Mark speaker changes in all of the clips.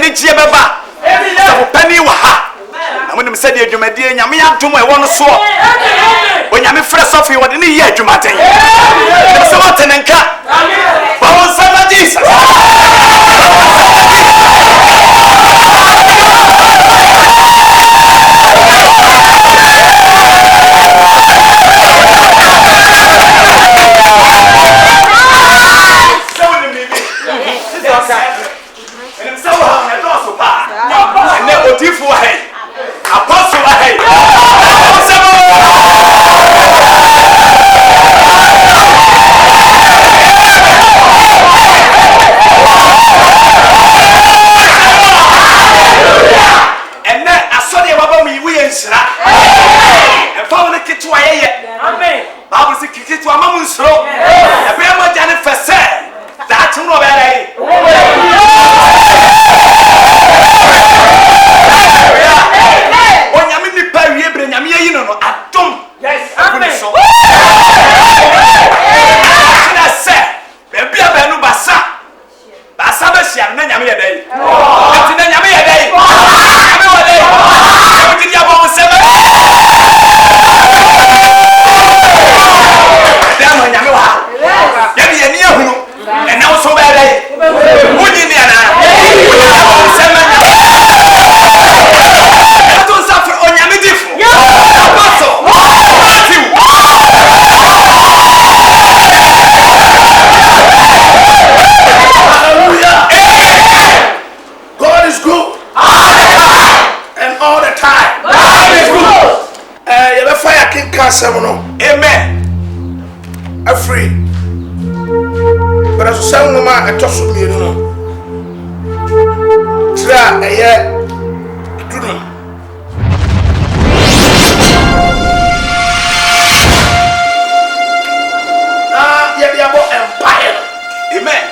Speaker 1: anigye beba so pani wa ha na wonim sɛ de adwumadie nyame adom e won so onyame frɛ sofi wo de ne yɛ adwumaden so what ne nka ba won sama Jesus Amen. Free. But as some woman I toss with me, try a year. Empire. Amen.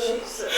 Speaker 2: Jesus.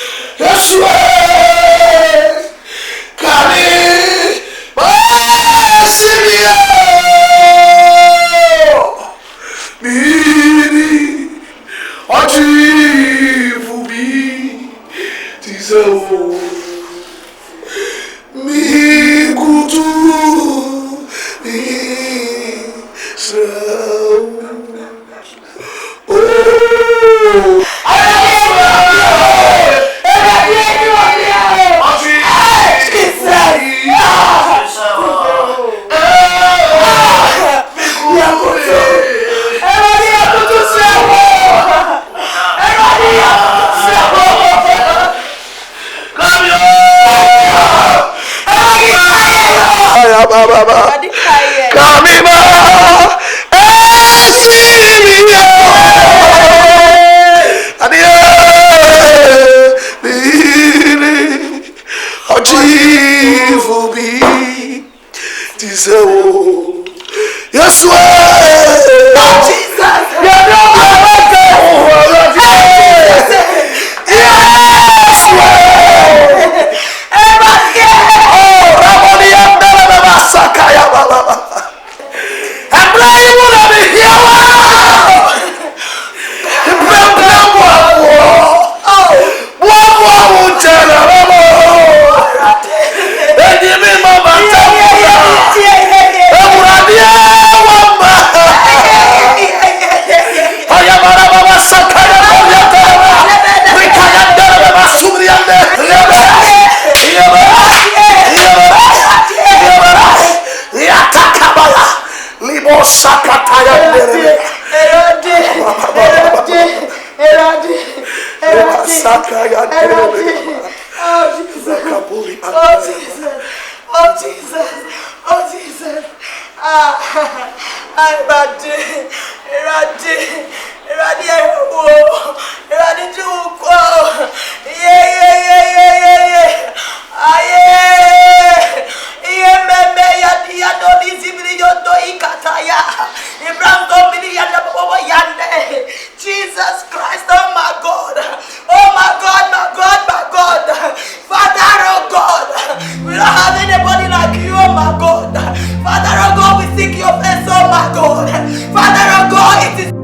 Speaker 1: evil be deserve. Yes, well, Jesus. Yes, Jesus Christ, oh my God, oh my God, my God, my God, Father, oh God, we don't have anybody like you, oh my God, Father, oh God, we seek your face, oh my God, Father, oh God, it is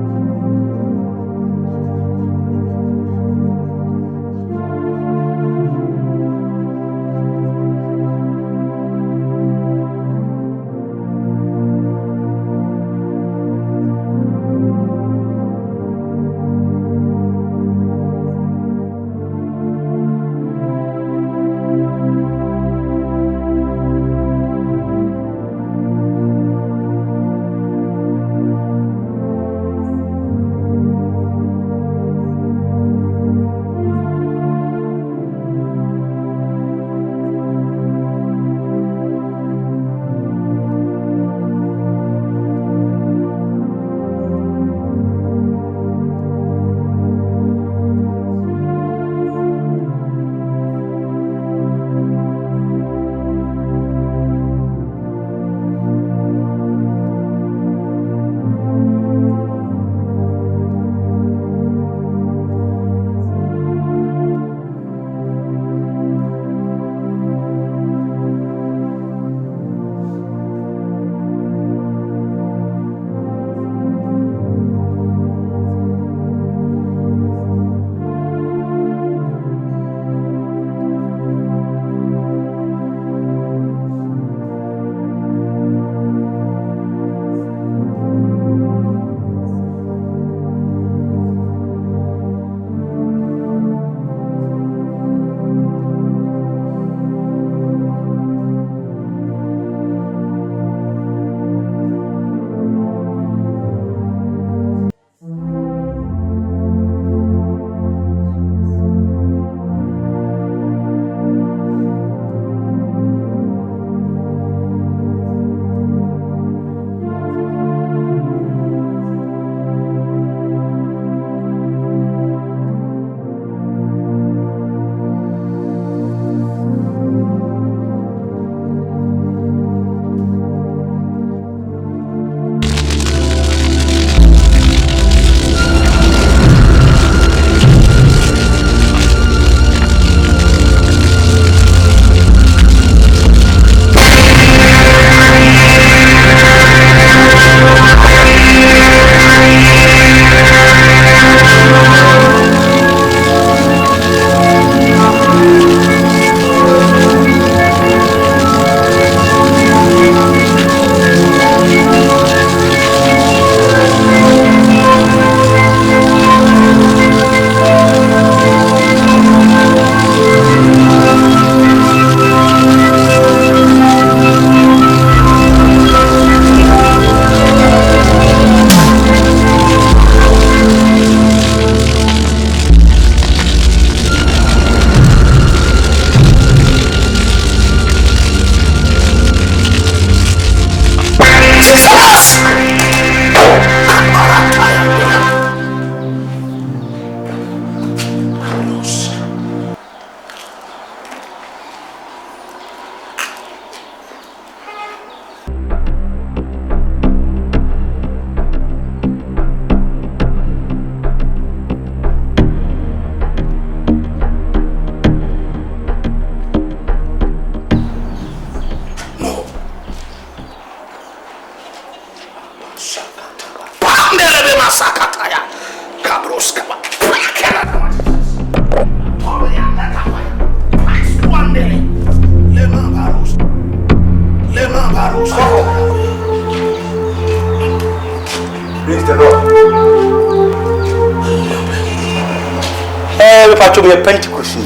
Speaker 1: to me Pentecost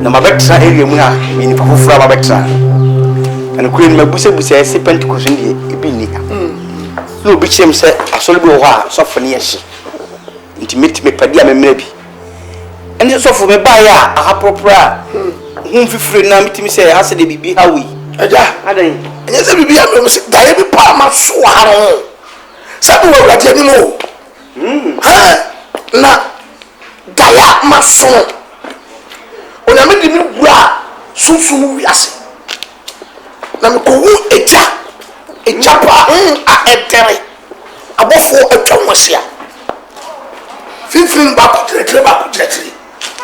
Speaker 1: na mabetra area mu na ni pafofra mabetra and queen mabuse buse se Pentecost ndi ebi ni ha no bi chem se asole bi wo ha so fo ne yehye intimate me padi amemra bi ene so fo me ba ya aha propra hu fifire na mitimi se ha se de bibi hawi aja adan enye se bibi am se daye bi pa ma so haro sabu wo wrade ni mo ha na daya ma so ona me di mi gura sunsun wiase na me ko hu eja pa a etere abofo atwa mosia finfin ba ko tre ba ko tre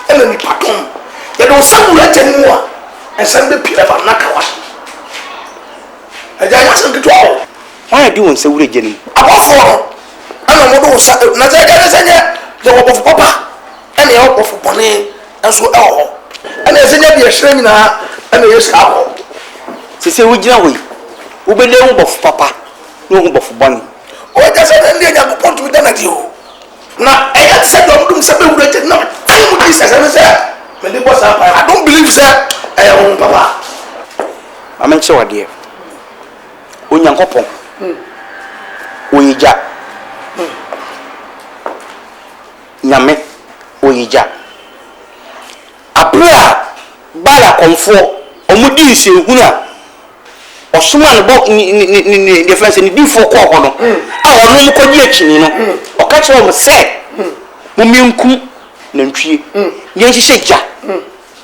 Speaker 1: ela ni paton ya do sabu la tani mo a san be pira ba nakawa aja ya san kitwa why do won se wure jeni abofo ana mo do sa na je ga senye je wo bofo papa ana ya bofo bone enso eho ana senye bi ehre nyina ana yesu aho sese wujina hoyi ubele wo bofo papa no wo bofo bone o ja se ndi nya ko pontu dana di o na eya se do mdum se be wure jeni na amu di se se me dey boss up I don't believe say eh papa amenche wade onyankopon oyija nyame oyija abra bala konfo omudi nsehuna osuma no bo ni defense ni difo ko ho no a wono mo kodi akini no o ka kire mo se mo mienku na ntwie ye hihye ja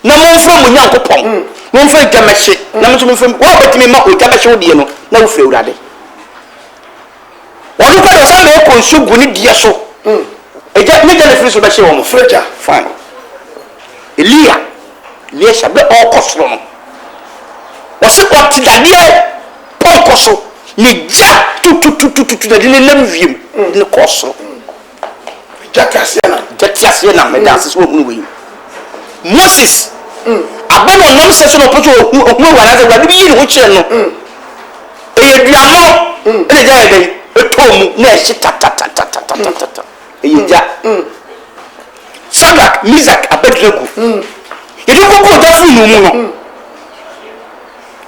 Speaker 1: na mo mfra mo nyankopon mo mfra gamahye na mo mfra wo betimi ma o gamahye wo die no na wo fre urade wono ka do sa me ko nsugu ni die so eja me jale fri so be hye wo mo freja fine Elia shabe o kosoro no wose kwati dade ponkoso ni ja tu dade ne lam wiem ne kosoro jatiase na me dance so hunu we Moses abono nam se so no poto hu wala se wala bi yi ho kire no duamo ene ja ebe etomu na ehye ta eja Sadak Mizak Abednego yedu ko dafu nu mu no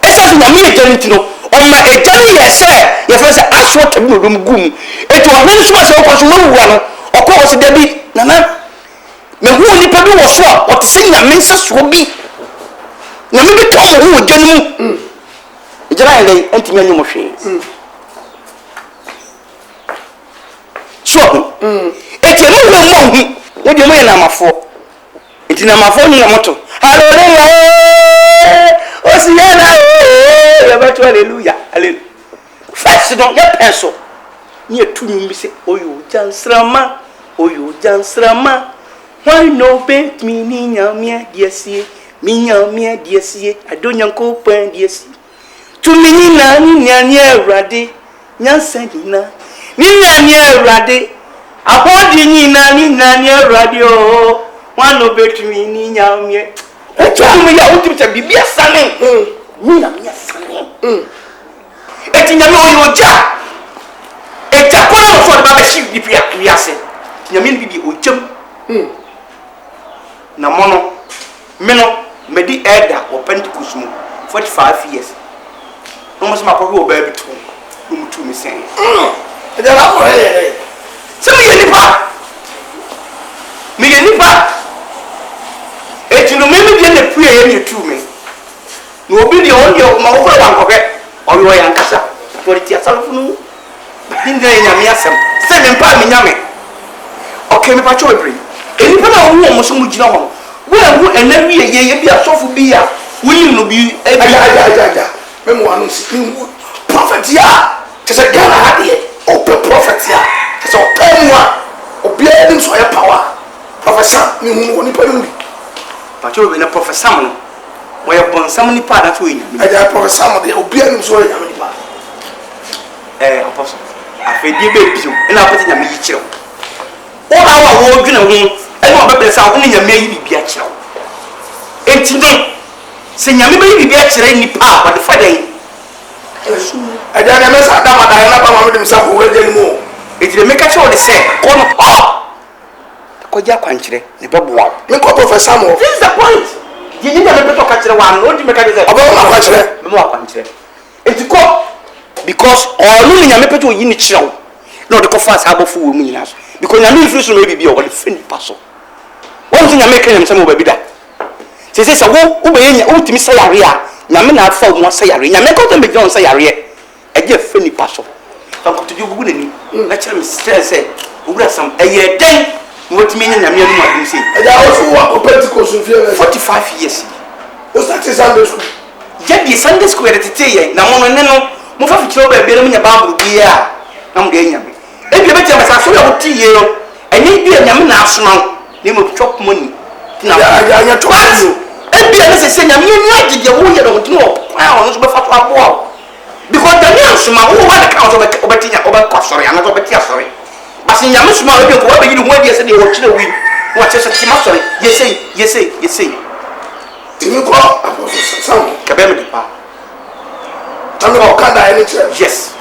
Speaker 1: esa na mi ejani tino o ma ejani yese ye fa se aswo tabi no dum gum eto o hwe so se ko so wuwa no o ko se dabi nana me hu ni padu wo so o te se nyame se so bi na me bi to mo hu ejani mu ejana ile enti nyanyu mo hwe so eti no wo mo hu wo de mo na mafo eti na mafo ni na moto hallelujah osiyana ya batu hallelujah hallelujah first don't get pencil ni etunyu bi se oyo jansrama why no bent me ni nyamia diesie mi nyamia diesie adonyanko pan diesie tu mi ni na ni nyanya awrade nyansani ni nyanya awrade abodi nyina ni nyanya awrade o why no bent me ni nyamia etu mi ya utim se bibia sane ni na mi sane eti nyame oyo ja eta kono mo so de ba shi bibia wiase nyame ni bibi ojam na mono meno medi elder o Pentecost mu 45 years no mo se ma ko ho ba bitu no mutu mi sen e da la ko se mi ye nipa eti no me bi na pue ye ni tu me no obi de on de ma wo kwa wankoke o yo ya nkasa for ti asalfu no dinga nyame asem se me mpa me nyame okay me pa cho ebri eni pa na wo mo so mu gina ho wo ehu enawi ye bi asofu bi ya woni no bi aja me mo anu si prophet ya te se gana hade o prophet ya te se o pemwa obi edim so ya power professor ni hu woni pa no bi pa cho be na professor no wo ya bon sam ni pa da to yin aja professor mo de obi edim so ya ni pa apostle afedi be bio ina apoti nyame yi kire o da wa wo dwena ho ene o bebele sa wo ni nyame yi bibia kire enti no se nyame be yi bibia kire ni pa ba de fada yi aja na mesa da ma da na ba ma dem sa ko we de ni mo enti de meka che o de se ko no koja kwankyere ne beboa
Speaker 2: me ko professor mo
Speaker 1: this is the point ye nyina me beto kankyere wa no di me ka dey
Speaker 2: obo ma kwankyere
Speaker 1: me mo kwankyere entiko because all no nyame peto yi ni kyerɛw na ɔde kɔfa asabɔfo wɔ mu nyina so because nyame mfiri so no ebi o ɔde feni pa so wɔn so nyame kan nyame sɛ mo ba bi da sese sɛ wo be nya wo timi sɛ yare a nyame na afa wo sɛ yare nyame ko tɛ me gye on sɛ yare ɛgye feni pa so fa ko to gugu nani na kyerɛ me sɛ owura sam ɛyɛ den mo timi nya nyame anu adu sɛ
Speaker 2: ɛja wo so wa Pentecost fie
Speaker 1: 45 years
Speaker 2: o start Sunday school
Speaker 1: je di Sunday school de tete yɛ na mo no mo fa fikiro ba bi na mo nya bible bi a na mo de nyame ebi be tia basa so ya wo tie yo ɛnyɛ bi nyame na asoma ne mo chop money na
Speaker 2: ya to azu
Speaker 1: ebi na se nyame ni agide wo yɛ no tino kwa ono so be fa to abo because the new asoma wo wa de ka so be tinya obe kwasore ana so be tia sore basi nyame soma obi ko wa be yi ho adi se ne wo kyerɛ wi wo kyerɛ se tima sore yesei
Speaker 2: timi ko apostle sam
Speaker 1: ka be me de pa
Speaker 2: tami ko kada any church
Speaker 1: yes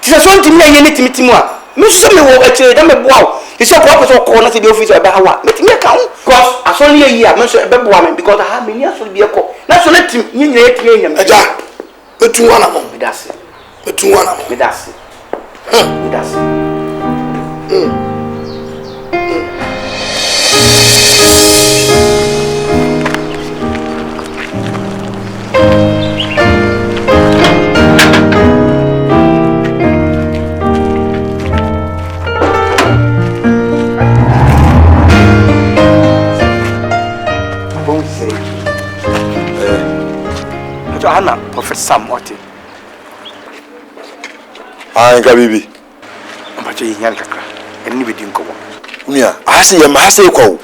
Speaker 1: tisa so ntimi yɛ ne timi a me so me wo akyerɛ da me boa isa ko apostle ko na se bi office ebe hawa me timi ka ho because asole yɛ yi a me so ebe boa me because ha me ni asole bi ekɔ na so na tim nyina yɛ timi nyam
Speaker 2: aja metu wana mo
Speaker 1: medase
Speaker 2: medase
Speaker 1: Hana Professor Morty.
Speaker 3: Anga bibi.
Speaker 1: Ambacho yinyana kakra. Eni bedi nko.
Speaker 3: Unia, ase ye ma ase ko.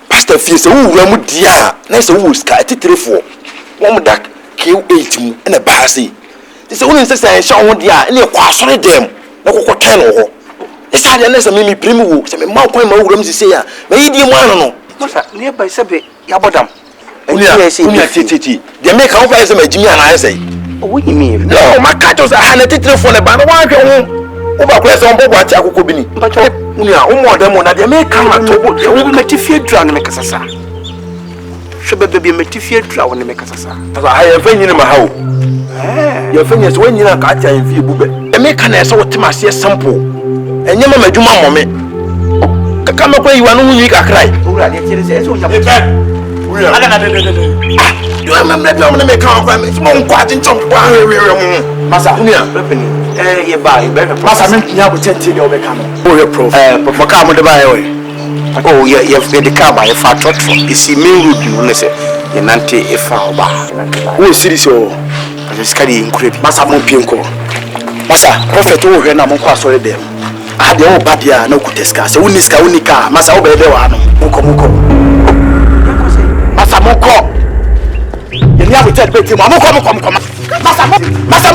Speaker 3: Pastor fie se wo wura mu dia, na se wo ska etitrefo. Wo mu dak Q8 mu na ba ase. Se wo nse se hye wo dia, na kwa sore dem. Na kokko ten wo ho. Esa dia na se mi primi wo, se me ma kwan ma wura mu sise ya. Ma yidi mu ano no.
Speaker 1: Masa ne ba sebe ya bodam.
Speaker 3: Unia titi. Dia me ka wo fa se ma jimi ana ase.
Speaker 1: Owo yimi.
Speaker 3: No, makato sa ha na etitrefo ne ba na wa hwe ho. Oba kwa se on bobo ati akoko bi ni.
Speaker 1: Mpacho
Speaker 3: Unia, umo demo na dia me ka ma to bo.
Speaker 1: wo metifie dra ne mekasasa. Hwebe bebe metifie dra wo ne mekasasa.
Speaker 3: Asa ha ye fa nyina ma ha o. Ye fa nyina se wo nyina ka ati an fi bube. E me ka na se wo tema se sample. Enye ma madwuma mmome. Kaka me kwa yiwa no hu yi kakrai.
Speaker 1: Owura de kire se o nya.
Speaker 3: Unia.
Speaker 1: Aga na de.
Speaker 3: Yo ma me me ka kwa me. Mo nkwa ati nchom kwa wewe mu.
Speaker 1: Masa
Speaker 3: Unia.
Speaker 1: repeni. Ye ba be.
Speaker 2: masa me nya bo tete de obeka no
Speaker 3: O ye prof.
Speaker 1: For car mo de ba ye. Oh ye the car ba ye fa trotro. Isi main road no ne se. Ye nante e fa oba.
Speaker 2: wo series o
Speaker 1: Parce skadi nkure bi.
Speaker 2: masa mo pie nko masa prophet wo hwe na mo kwa sore dem ade wo badia na kuteska se woni ka masa wo be de wa no moko masa moko ye ni abo tete beti mo moko masa mo pie masa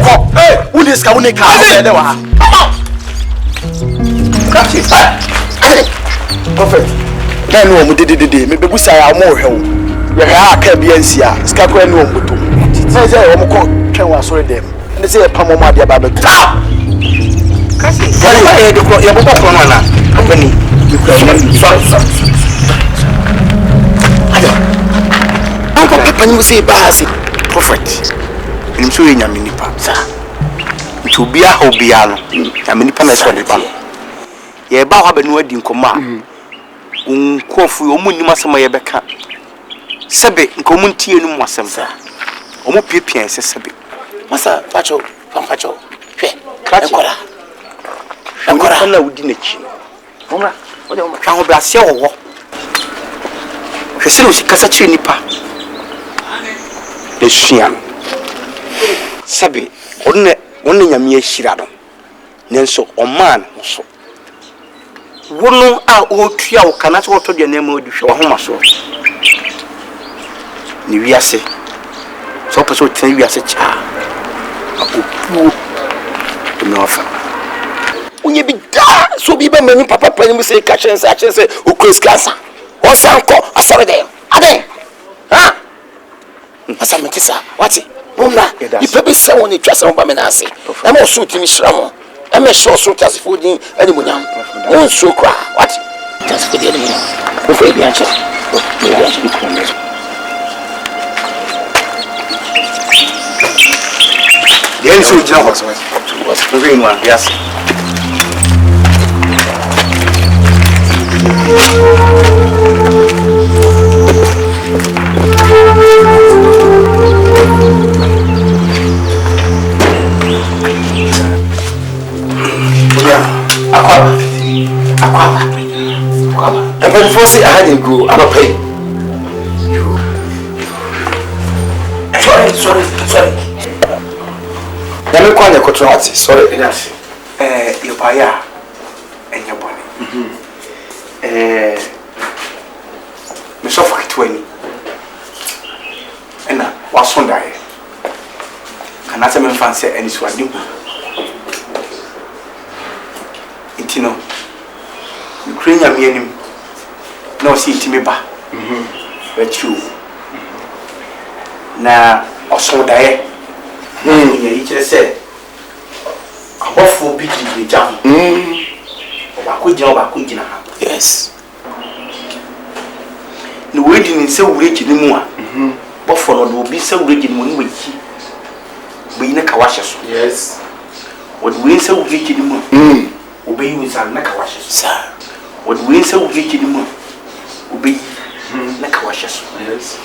Speaker 2: ko woni ka wo be de wa kachi prophet na no mo dede me bebusa ya mo hwe wo ye ha ka bia nsia ska ko ni wo moto na se wo mo ko twen wa sore dem ne se pam mo ade ba beto
Speaker 1: Kasi ya de ko ya bo ko no na. Company.
Speaker 2: Uncle Papa ni say ba si
Speaker 1: Prophet. Nim so yenya minipa. Sa. Ntubia hobia no. Ya minipa na so de ba. Ye ba ho ba no adi nkoma. Unkofu omu nim asema ye beka. Sebe nkomu ntie no mu asem. Omu piepia se sebe.
Speaker 2: masa pacho hwe
Speaker 1: Ekora na udi na chi. Omra, o de omra. Hwa ho bra se wo. Hwese no sikasa chire nipa. Esua. Sabe, onne nyame ahira do. Nenso oman so. Wono a otua wo kana se woto de na ma odi hwe wo homa so. Ni wiase. So person tin wiase cha. Apopuo. No offer.
Speaker 2: unye bi da so bi ba mani papa pani say ka chense o cross cancer o sanko asore dem ade ha asa metisa wati bomna ipe bi se woni twase mo ba me na ase na mo so timi hira mo I'm a short so just for the animal. One so cry. What? Just for the animal. Before you answer.
Speaker 1: The answer is not what's the green one, yes.
Speaker 2: And when first I had him go, I'm a pay. Sorry. Let me call your contract. Sorry.
Speaker 1: Your buyer and your body. Me suffer 20. And what's on that? Can I say fancy any swag? You know, Ukrainian meaning no see to me back. But you now also die. You just said, I'm off for big jam.
Speaker 2: Yes.
Speaker 1: The wedding is so rich anymore. But for will be so rich in 1 week. Be in a kawashas.
Speaker 2: Yes.
Speaker 1: What we so rich anymore. Obey you is a nakawashes.
Speaker 2: Sir.
Speaker 1: What we so rich anymore. Obey nakawashes.
Speaker 2: Yes.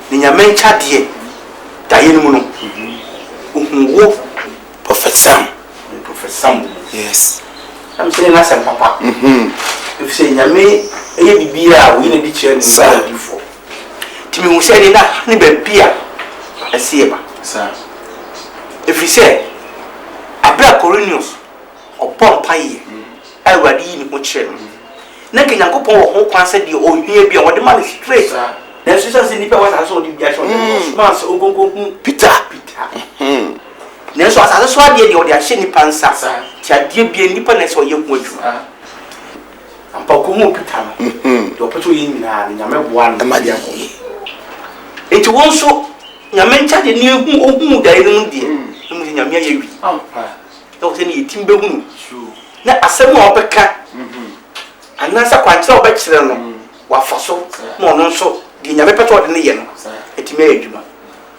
Speaker 1: Ninya mencha die. Diane Muno.
Speaker 2: Prophet Sam.
Speaker 1: Prophet Sam.
Speaker 2: Yes.
Speaker 1: I'm saying that's a papa. If say Yame, a beer, we need to change before. Timmy will say that, never beer. I see him.
Speaker 2: Sir.
Speaker 1: If you say, I black Corinius or Pom Pie, I would eat in much. Nothing I go for who said you or here be what the man is straight. There's just in the power I saw the Master Peter. There's was other swag or their shinny pants, Tia dear be independence or you would. And Pokumo Peter, the opportunity in one, and my dear. It was so Yamencha the new who died in the don't any timber wound. Not a semi of a cat. And that's a quite so better what for so more non so. The Yamepato in the yen. It made you.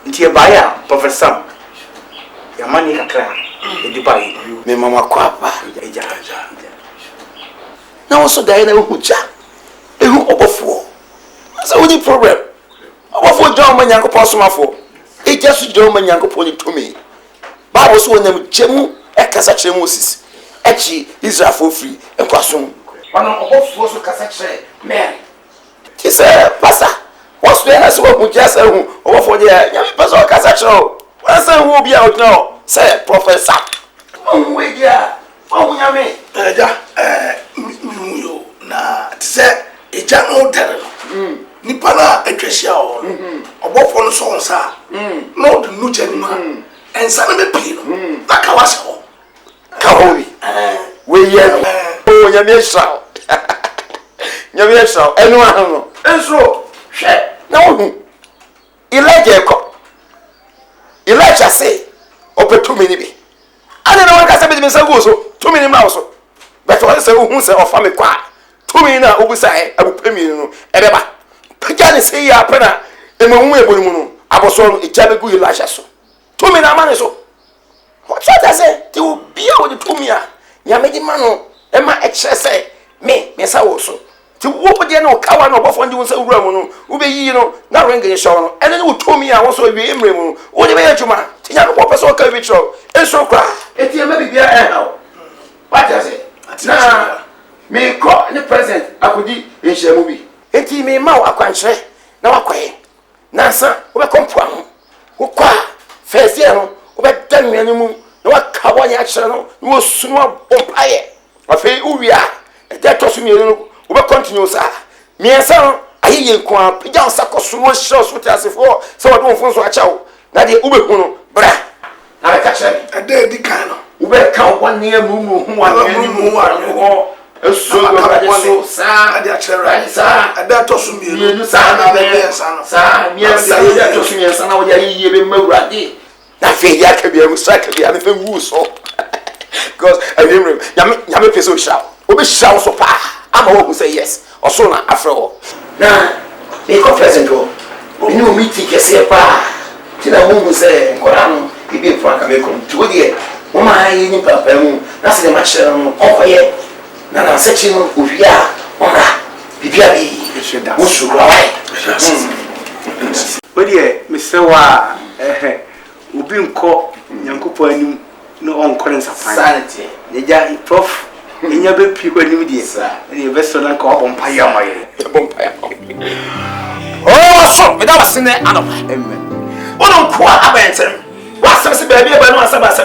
Speaker 1: Until buyer, Professor. Your money can cry. The buy.
Speaker 2: Me mama kwapa. Now also Diana Hucha. Who overflow. That's the only problem. Overflow John Manyanko Posmafo. It just John Manyanko pony to me. Bible so them Chemu, Ekasa Chemosis. Echi Israel for free and Kwasum. One of overflow Casache, Mary. He said, Pastor, what's the answer? What just over for the young person Casacho? What's the who be out now? Say, Professor. Oh, wait, yeah. Oh, Yami.
Speaker 4: Na say a general terror. Nipana a treasure or what for so sa. No, the new gentleman and Saname Pino. Nakawaso.
Speaker 2: Kahobi. We yet. Oh, Yamisha. Yamisha. Anyone. And so, no. Elijah say, open 2 minutes. I don't know what I said to myself, 2 minutes also. But what I say, who say, or family quiet. 2 minutes, who say, I will pay me, ever. Pagani say, ya pena, and when we will, I was on a jabby good Elijah. So 2 minutes, man, so. What I say, they will be out with the 2 minutes. Yamadi Mano, and my extra say, me, yes, I also. To whoop again, no cow, no buff on you, so Roman, who be, not ringing a show, and then who told me I also be in Remo. What do you mean, Juma? Tiana Papa so Kavitro, and so cry. It's your maybe be a what does it? Nah, me call in the present, I could eat in Shamubi. It's me, Mau, I can't say, now I quay. Nasa, who come from who qua, first year, who bet 10 million, no Kawani action, no sooner umpire. I feel who we are, and that was me. We continue, sir. Me and son, I hear you come. Pigeon Sako Sumo shows with us before, so I don't want to watch out. Now the Ubepuno, bra. Now I catch him.
Speaker 4: A day the cano.
Speaker 2: Ube count 1 year, Mumu, who are more. A so, sir, I did right, sir.
Speaker 4: I dare to some you,
Speaker 2: sir, yes, I to see, and son, I will hear him. Now, Faye, I can be a strike, I have a woo so. Because I remember, Yami Peso shout. We shout so pa. I'm a who say yes. Or so now, after all. Now, they confess and go. We knew me take a say pa. Tina Mungu say, Korano, he be Frank American. To the woman, I in Papa, that's the match over here. Nana section of Uvia, Ona, Bibiabi, Musurai.
Speaker 5: But yeah, Mr. Wa, Ubin call Yankupo no on current sanity. The Jai Prof. In your big people, new dear, sir, and the vessel and call on Payama.
Speaker 2: Oh, so, without a sinner, amen. What on Qua Abenton? What's the baby about one Sabbath?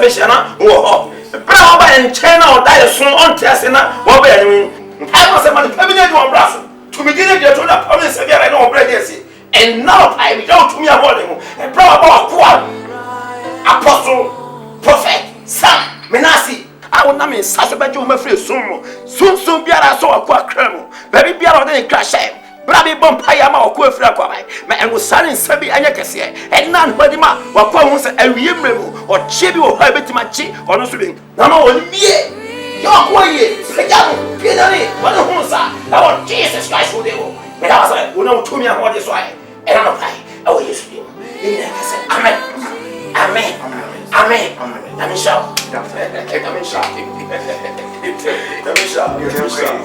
Speaker 2: Oh, Brown and China or die soon on Tessina, or bearing. I was a man coming into one brass to begin to the promise of your own pregnancy. And now I be down to me a volume and Brown about Qua Apostle, Prophet, Sam, Menasi. I will not mean such a bedroom of free soon. Soon, be a so a quack cremo. Baby, be out of the crash. Brabby Bompayama or Quafra, and was selling Sabi and Yakasia, and none but the man, or Quons and Riemremo, or Chibi or Herbert Machi, or no swimming. No, yeah. You're quiet, Pajamo, Piedani, one of whom, sir, our Jesus Christ will do. But I was like, we know to me about this way. And I'm like, oh, yes, you. Amen. Amen. Amen. Let me shout. Let me shout. Let me shout.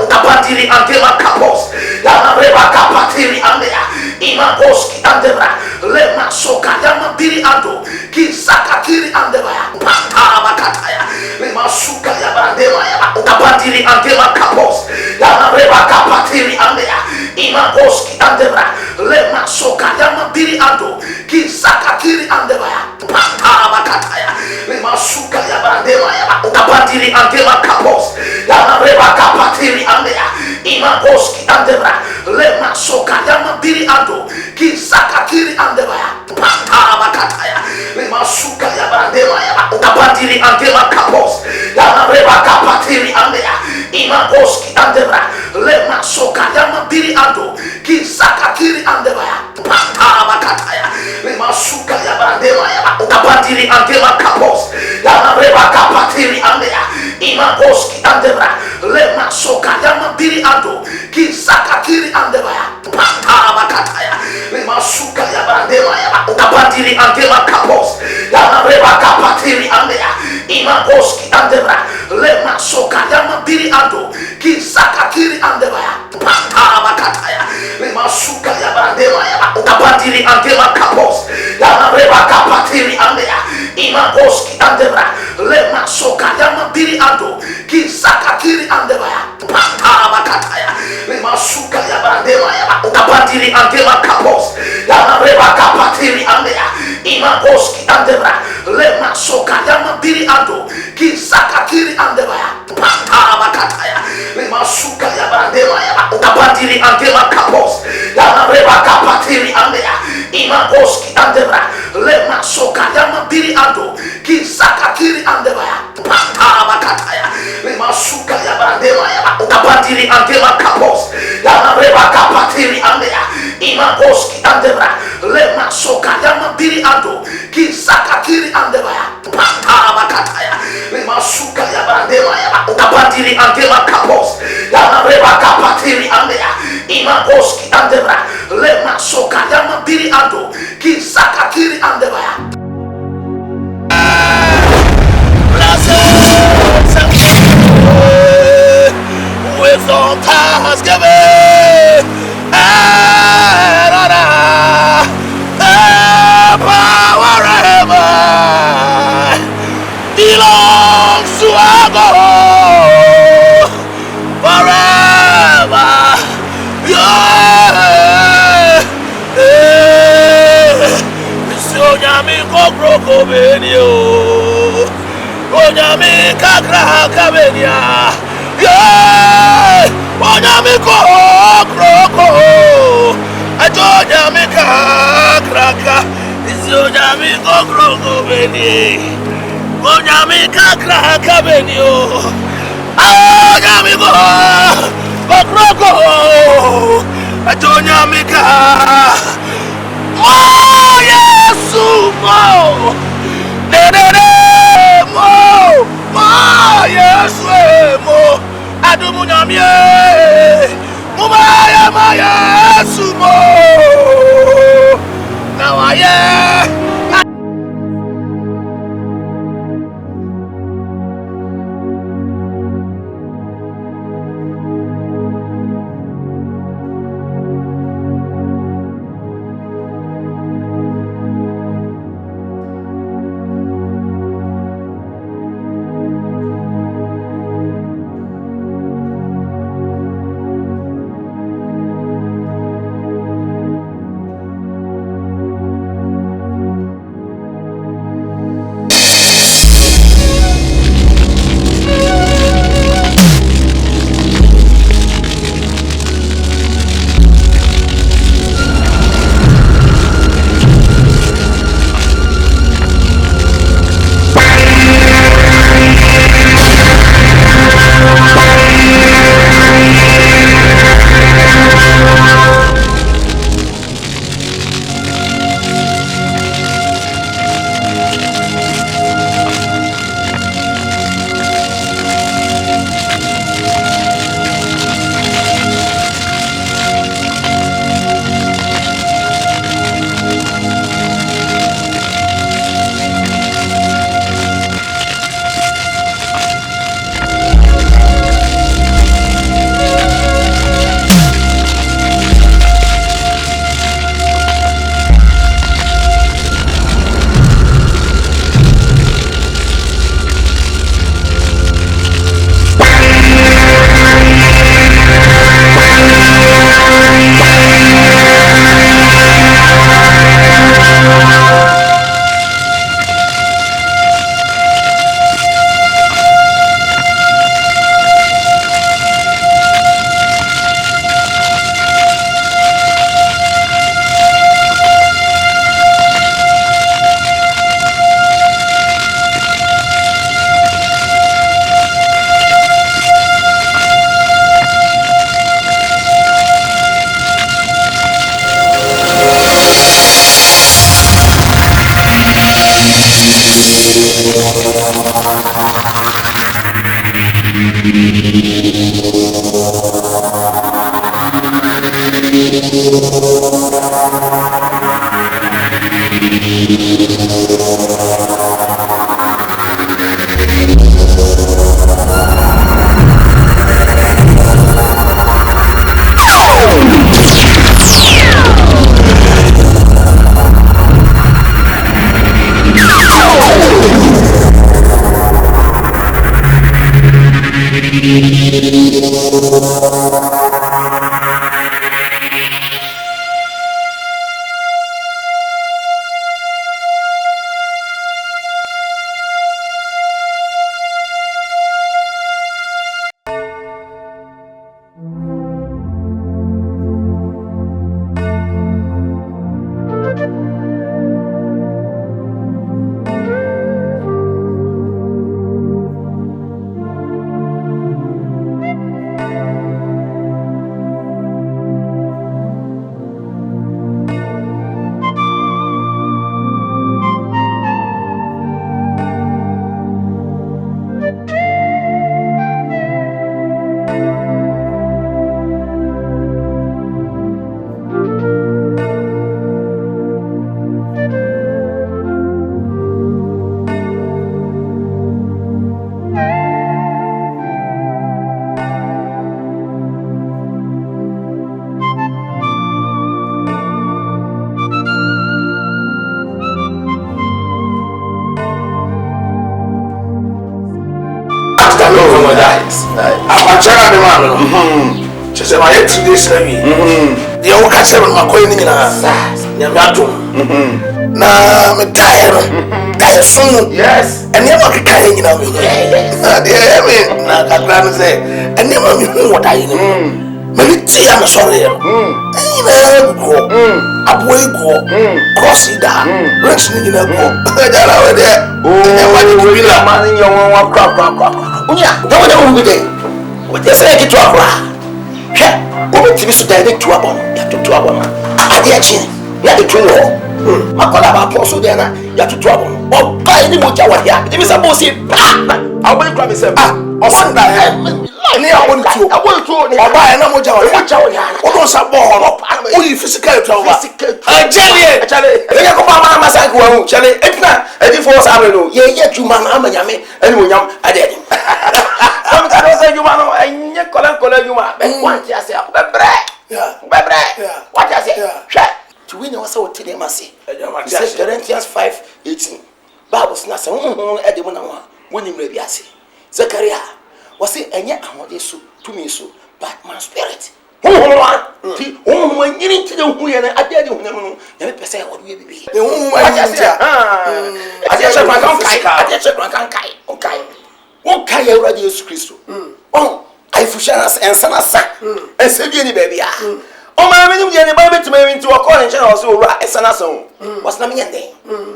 Speaker 2: Kapatiri andela kapos, yama reba kapatiri andea, ima boski andela, lema soka yama biri ando, kisakatiri andela, pata bakataya, lema suka yama andela yama, kapatiri andela kapos, yama reba kapatiri andea, ima boski andela, lema soka yama biri ando, kisakatiri andela, pata bakataya, lema suka yama andela yama, kapatiri andela kapos, yama reba kapatiri andea. Ima boski andebra lema soka yama biri ando ki sakatiri andebaya pata bakataya lema suka yaba andema yaba kapatiri andema kapos yama reba kapatiri andea ima boski andebra lema soka yama biri ando ki sakatiri andebaya pata bakataya lema suka yaba andema yaba kapatiri andema kapos yama reba kapatiri andea ima boski andebra lema soka yama biri ando ki sakatiri andebaya pata bakataya lema suka yaba andema yaba kapatiri andema kapos yama reba kapatiri andea ima boski andebra lema soka yama biri ando ki sakatiri andebaya pata bakataya lema suka yaba andema yaba kapatiri andema kapos yama reba kapatiri andea ima boski andebra lema soka yama biri ando ki sakatiri andebaya pata bakataya lema suka yaba andema yaba kapatiri andema kapos yama reba kapatiri andea ima boski andebra lema soka yama biri ando ki sakatiri andebaya pata bakataya lema suka yaba andema yaba kapatiri andema kapos yama reba kapatiri andea ima boski andebra lema soka yama biri ando ki sakatiri andebaya pata bakataya lema suka yaba andema yaba kapatiri andema kapos yama reba kapatiri andea ima boski andebra lema soka yama biri ando ki sakatiri andebaya pata bakataya lema suka yaba andema yaba kapatiri andema kapos yama reba kapatiri andea ima boski andebra lema soka yama biri ando ki sakatiri andebaya. With all thanksgiving and honor.
Speaker 4: benio onyame kakra kabenia yeah onyame ko kroko onyame kakra ka onyame ko kroko beni onyame kakra kabenio onyame ko kroko onyame ka oh yesu mo mo yesu mo adumu nyamie mo ma yesu mo na wa ye
Speaker 2: Abachara de man. She said, "My head today, Sammy. The old castle, my coin in her. Yamato. Na, me tired.
Speaker 4: die soon.
Speaker 2: Yes.
Speaker 4: And never can you know me. I can't say, and never knew what I know. Maybe tea, I'm sorry. I boy go, cross it down, wrenching in a go.
Speaker 2: Oh, we are man in your one crap. Yeah, don't know who they. What they say, get to a bra. Yeah, woman to be so direct to a bomb. You have to a bomb. I did chin. You have to twin hole. Makola Apostle there, you have to trouble. Oh, buy any more Jawa here. If it's a bossy, I will grab myself.
Speaker 4: Or something that I want to. I buy no more Jawa. What was a ball? Only physical trouble. Jelly, they go by my side. Jelly, it's not a divorce. I don't know. Yeah, you man, I'm a yummy, and we young. I did. Some guys say you want to, and color you are. What you say? What you say? To win was so today, Massy. Corinthians 5:18. Bible snaps and at the one when you may be assay. Zachariah was it and yet I want this to me so, but my spirit. When you need to know who you are, I dare you know, and per se what we be. The woman I just okay. What can you ready Jesus Christ? Oh, I fushana and sanasa and said any baby. Oh, my many baby to me into a calling channel so right as an assault. What's not me a day?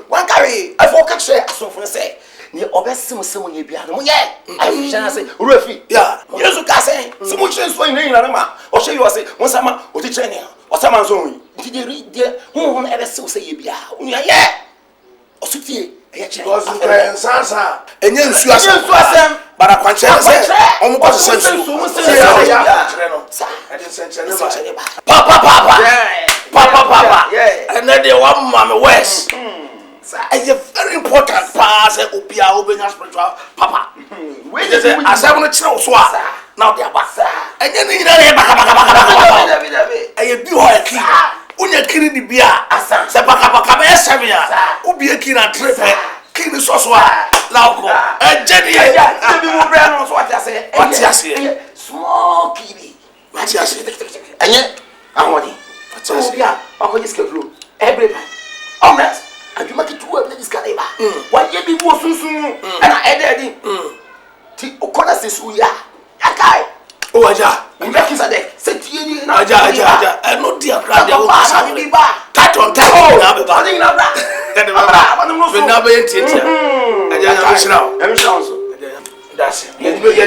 Speaker 4: One carry, I forgot say, I saw for say. Near Obessim, someone you be at home. Yeah, I shall say, Ruffy. Yeah, you can say, so much is for you, or show you say, one summer, or the training, or someone's own. Did you read there? Who ever so say you be out? Yeah, or city. Because you can Sansa, and then Susan, but I can't say, almost a sense. Papa, yeah, and then the one Mamma West. It's a very important pass. Upia, Ubina spiritual Papa. Wait, as I want to tell Swat. Now they are back. And then you know, I do a key. Unya kiri di bia sepaka paka be sevia obi akina trip kini soswa lauko ejedi ebi mu bre no so watiase small kiri watiase enye awodi obi a akoji schedule every time honest aduma kitu we be discard ba wa ye bi bu sunsun na ededi ti okona sesu ya yakai o aja nda kisa de setie ni na aja no dia grade o sa ni ba taton na be ba ni na bra ba no so na be yentie aja na mishra so that's it ye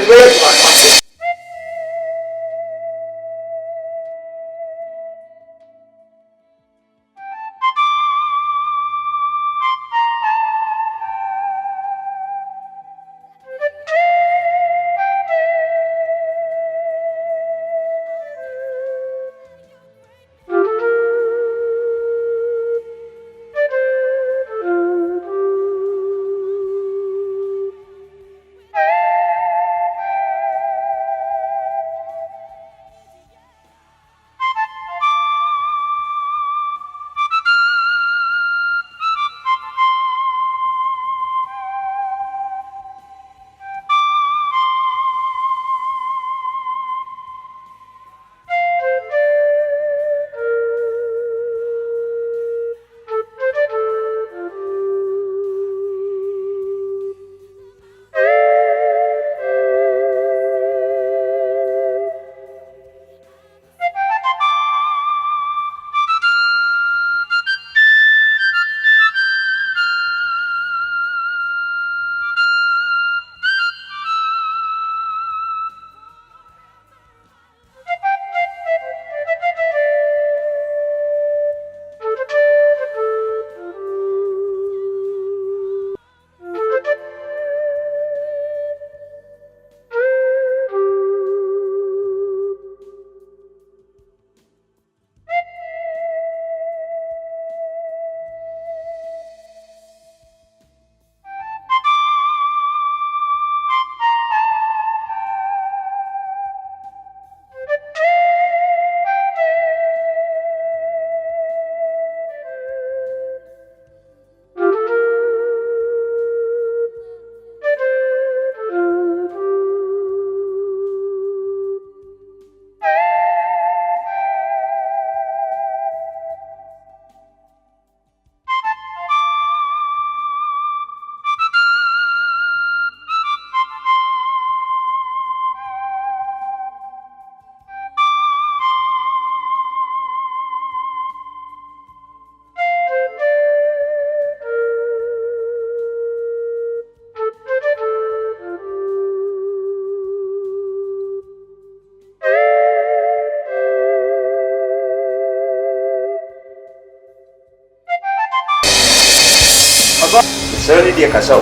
Speaker 2: Sir, dear Casso.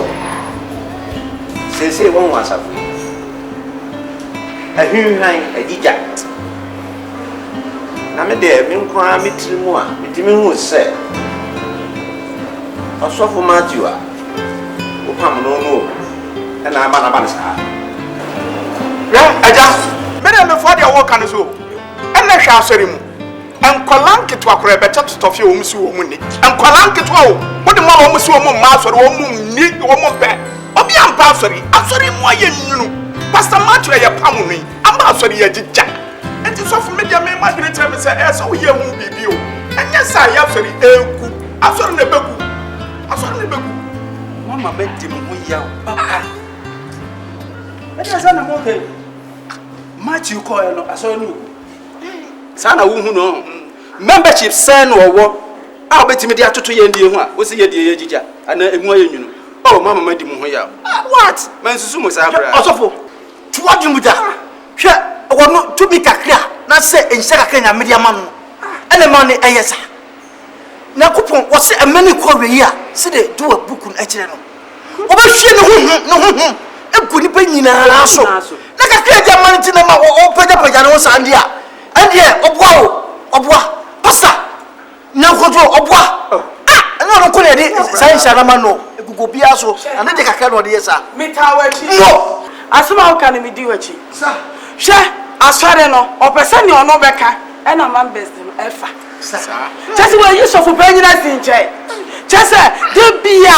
Speaker 2: Say one was up. A human, a dijat. Namede, Minqua, Mitrimua, Mitimu said. A soft Matua. Upam no, and I'm an abansa.
Speaker 1: I just made a before the work and so. And let shall say him. And Colanke to a crab better to stuff your woman. And Colanke to all. What the mother almost woman master or woman need one more bed. Obi am pastori. I'm sorry, moi you. Pastor Matthew, your pammy. I'm not sorry, a jija. And it's off media may my great time say, so we won't be you. And yes, I have sorry, I'm sorry, Nebeku. I'm sorry, Nebeku. Mama met him when you are. But there's an amount. Matthew Coyle, I saw you. Sana who know membership send or what? I'll bet me the to 2 years. What's the year, Jija? And a more you know. Oh, Mamma made him what? Mansumus, also to what you with that? Sure, I want not to be clear, not say in Sakana media man. And the money, yes. Now, coupon was a many quarter here. See, they do a book on HNO. Over she no, a good opinion. Also, like a clear money to them or open up a Janos and dear. And yeah, obwa, pasta. Now go to obwa. No, couldn't science Saramano, go Biaso, and then take a card or the yes, no. As somehow can we do it, sir? Sure, as far as no, or person or no becker, and a man best in Alpha. Just where you saw for paying us in jail. Just the beer.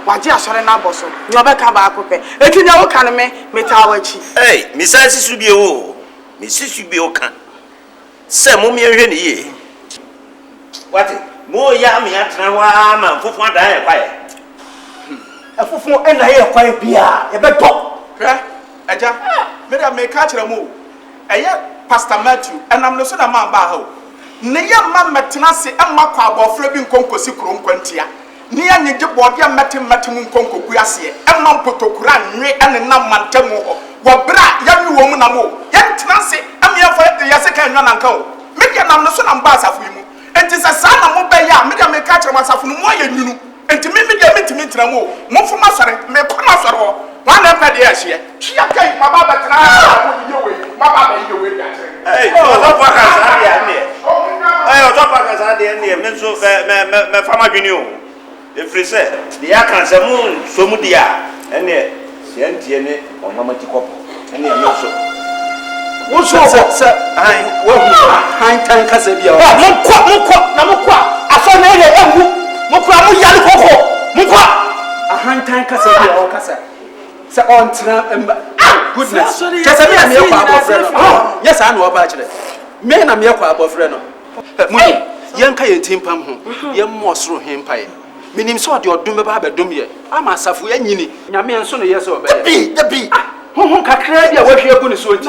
Speaker 1: What you are sorry now, boss. You are come back, okay. If you know, can me tower chief. Hey, Mrs. Subio, Mrs. Subio can. Some mummy ye. What? More yummy at Nawam, for 1 day quiet. A fool and I have quiet beer, a bed top. Aja, may I make catch a move? A yet Pastor Matthew, and I'm not a man baho. Near Mamma Tenassi and Macquab of Flapping Conco Sicrum Quentia. Near Nijabodia Matim Conco Guassi, and Mampoto Kuran, and the Naman Temo. What bra, young woman, young Tenassi, and me for the Yasaka and Uncle. Make an amnesty ambassador for you. And it is a son of Mobaya, Madame Catcher myself from more you know, and to me, meet Ramo, more for Massare, may come after all. One of the years here, she had taken my mother to my mother, you will get. Hey, I top as I did near Menso, my farmer Guinea. If we say the Akan Moon, Somudia, and the Sientiene or Mamma Ticopo, and the Yoso. What's your sir? I will hang time Casabia. Namukwa, I saw no Mukwa Yaliko, Mukwa, a hang time Casabia or Casa. Sir, on goodness. Just a mere friend. Oh, yes, I know about it. Men are mere above Reno. Young Kayan Timpam, young Mosro him pie. Meaning so your doom about a doom yet. I'm a Safu and Yini, Yamian son, yes, or the bee. Who can clear what you're going to sort?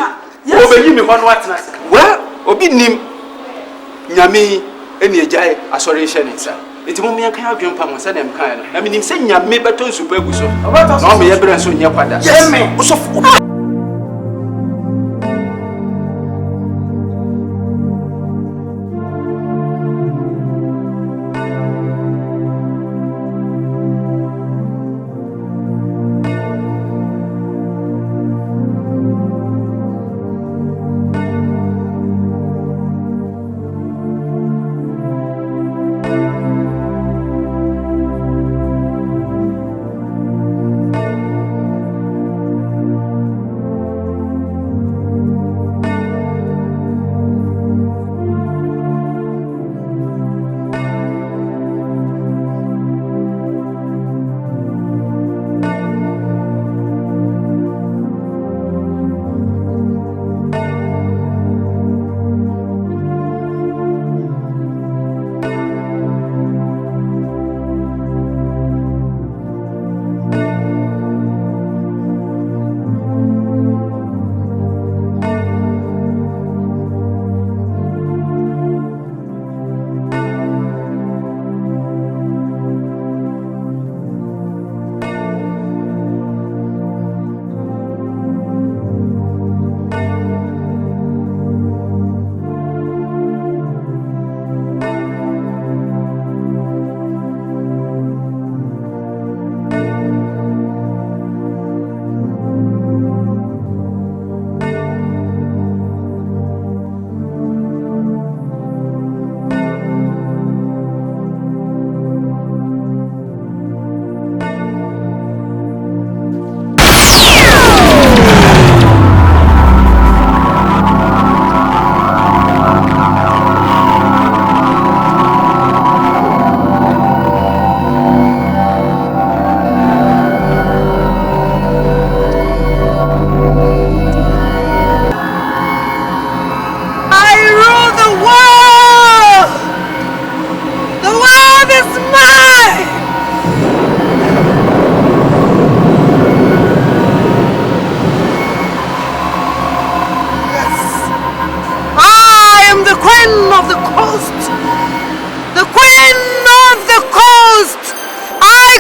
Speaker 1: Over you, one whatness. Well, Obi Nim Yami, any jay, a sorration, sir. It's only a kind of jump on Saddam kind. I mean, saying Yami better super. No, me ever so near Pada. Yes, ma'am.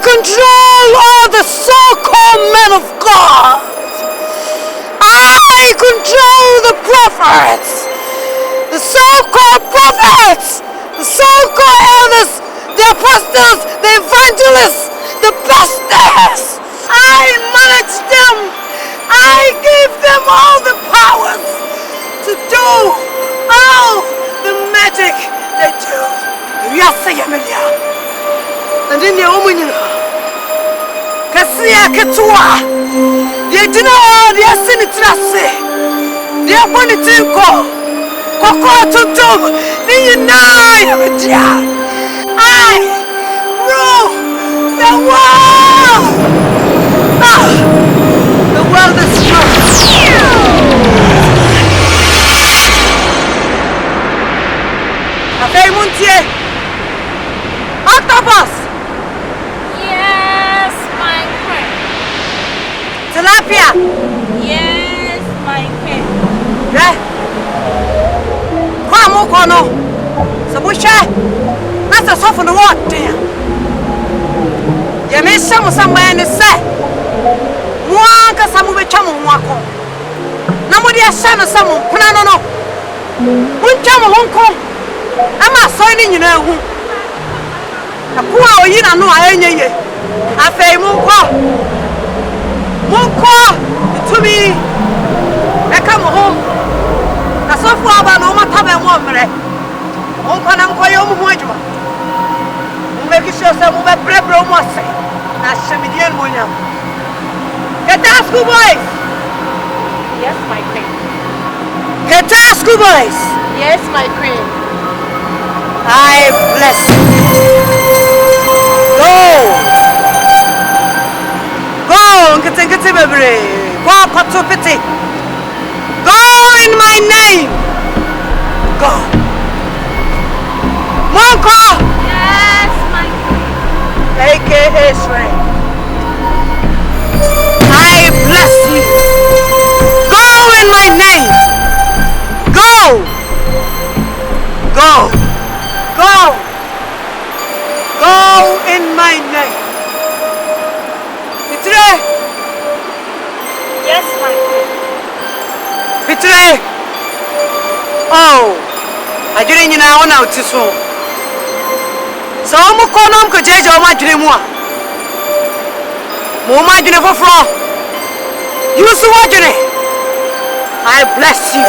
Speaker 6: control all the so-called men of God. I control the prophets, the so-called prophets, the so-called elders, the apostles, the evangelists, the pastors. I manage them. I give them all the powers to do all the magic they do. Yes, Yamilia. And in your woman, Cassia Katua, the general, the Senate, the appointed Coco to Tom, the United. I rule the world. The world is Afei Muntie. Octopus.
Speaker 7: Yes, my queen.
Speaker 6: Tilapia.
Speaker 7: Yes, my queen.
Speaker 6: Kwa moko no. Sabusha. Nasa sofu no wote. Ya mesha musamba ne se. Mwanka samu becha mu nwako. Na mudi asha samu kuna no. Muncha mu honko. Ama so ni nyina hu. Akua oyi na no ayenye ye. Afei munko itumi eka mo ho. Na sofu aba no mata be mo mre. Munko na mko yo mu ho adwuma. Mu make sure say mu be prebre mo ase. Na shemidien mo nyam. Get that school boys.
Speaker 7: Yes, my queen.
Speaker 6: Get that school boys.
Speaker 7: Yes, my queen.
Speaker 6: I bless you. Go, nkete bebre. Kwa patopete. Go in my name. Go. Monko.
Speaker 7: Yes, my queen.
Speaker 6: AKA Israel. I bless you. Go in my name. Go. Go. Go. Go in my name. Pitre.
Speaker 7: Yes, my queen.
Speaker 6: Pitre. Oh. I didn't know now to so. So I'm going to go to my dream. Mama, you never fraud. You so what you I bless you.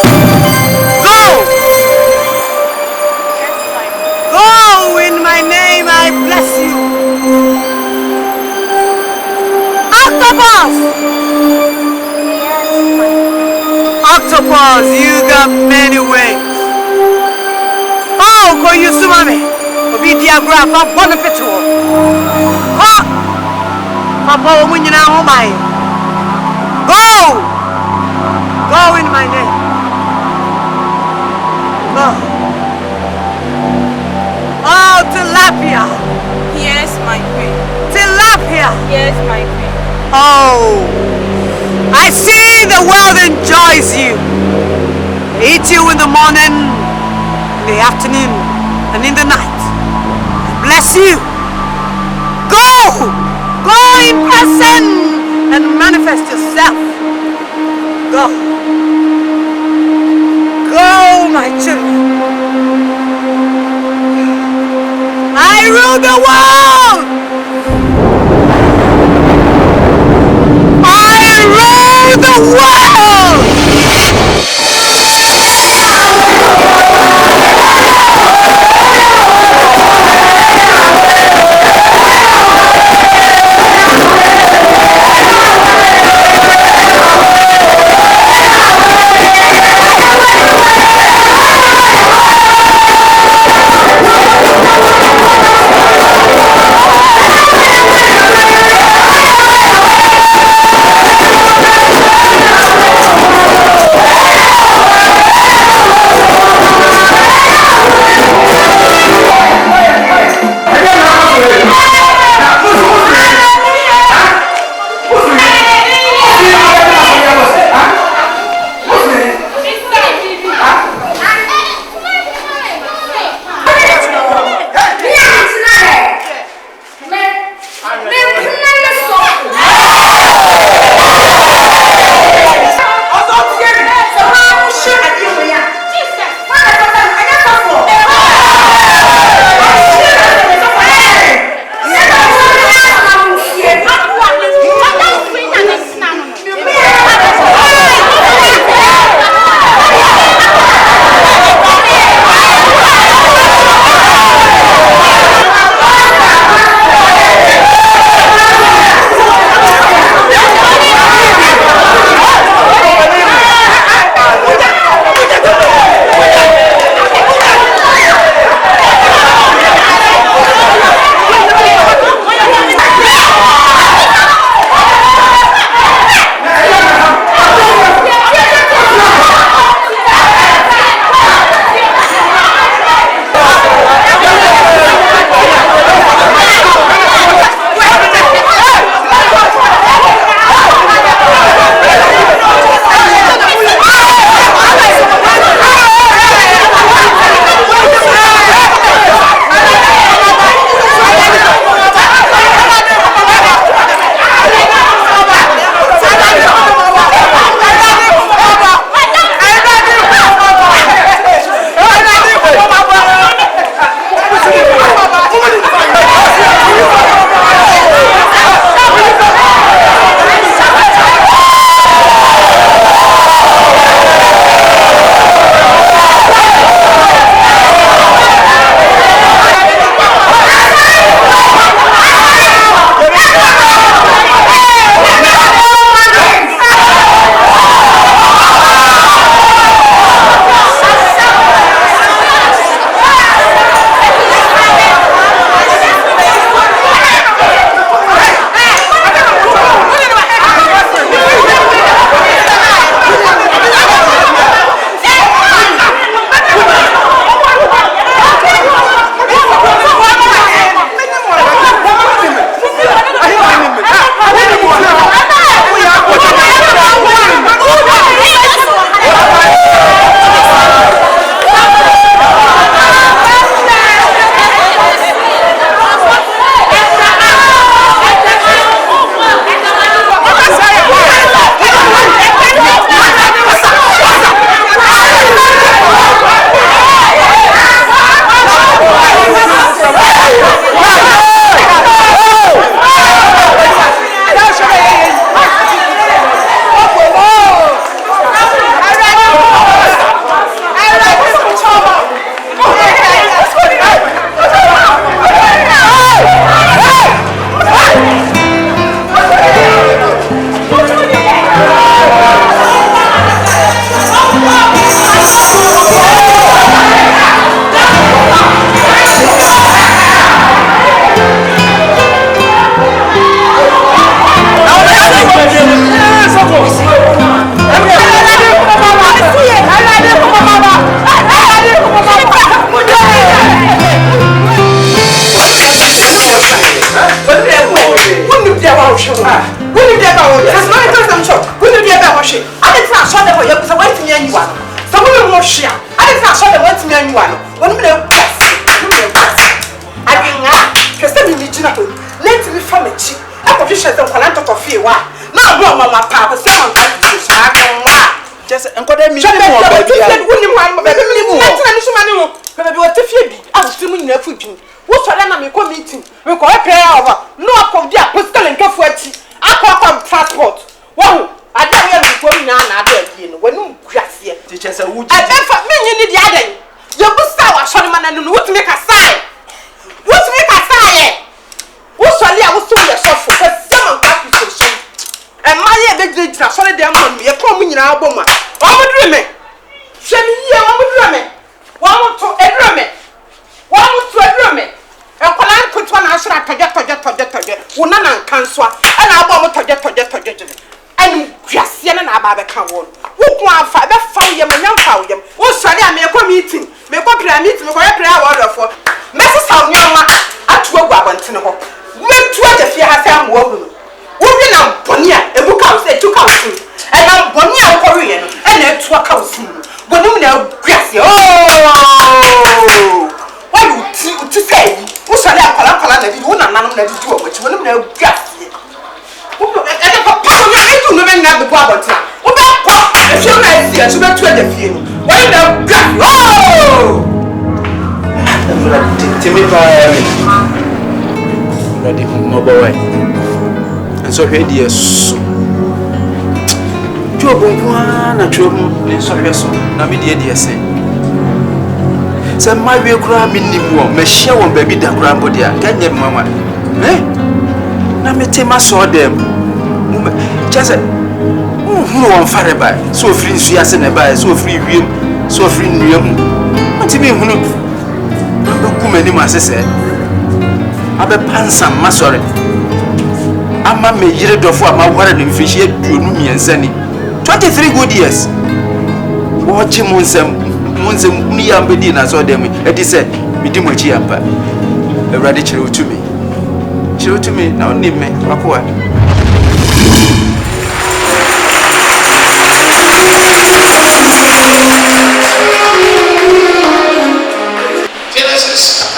Speaker 6: Go.
Speaker 7: Yes, my queen.
Speaker 6: Go in my name. I bless you. Octopus.
Speaker 7: Yes, my queen.
Speaker 6: Octopus, you got many ways. Oh, go you sumame. Obi diagram for benefit. Ha. Papa, when you now my go in my name. Go. Oh, tilapia.
Speaker 7: Yes, my queen.
Speaker 6: Tilapia.
Speaker 7: Yes, my queen.
Speaker 6: Oh, I see the world enjoys you. They eat you in the morning, in the afternoon, and in the night. Bless you. Go. Go in person and manifest yourself. Go. Go, my children. I rule the world. I rule the world. share. I didn't show the one to me and one. One minute, I mean, because I'm in the general. Let me from a cheap. I could just shut down for a few. No, Mama, Papa, someone just encourage me. What's the name of the meeting? We call a prayer over. No, I come there, postal and cafuati. I come transport. Wow, I don't hear you going on. I don't know when you grass here. Teachers are wood. I don't for me, you need the other. Your buster was showing man and what to make a sign. What to make a sign? What's the name of the soft for someone accusation? And my big leader, sorry, damn me, a coming in our bomber. What would you make? Send me here, what would you make? One to a drumming. One to a drumming. And when I put one answer at Toget, one and cancel, and I want to get and Gracian and Ababa can won. Who want five fire and young fire? What's the name of meeting? Make up a meeting for a prayer order for Mrs. Young at 12 Wabantino. When 20 years I am woman. Women are Bonia, a book house, a 2 house, and I'm Bonia Korean, and a 2 house. When you know Gracia, oh, what would you say? What's the name of the one and none of the two of which will know Gracia? And if a power, I do not have the Babata. What about if you're not here to go to the field? Why you know Gracia? Oh,
Speaker 5: Timmy, ready, no boy. And so here, yes. Job, one at your in some vessel, Namidi, say. Some my real crime in the war, may share one baby that grandbody, can you, mamma? Eh? Now, me take my saw them. Just who on fire by so free, she has in a by so free, so free, what do you mean? Who many masses said? I'm a pansam, my sorry. I'm a major of what my water and fish yet do me and sending 23 good years. Watch him once me and Bedina saw them. It is said, Midimo Chiampa. A radical to me. Show to me now, name me, Aqua.
Speaker 8: Genesis 15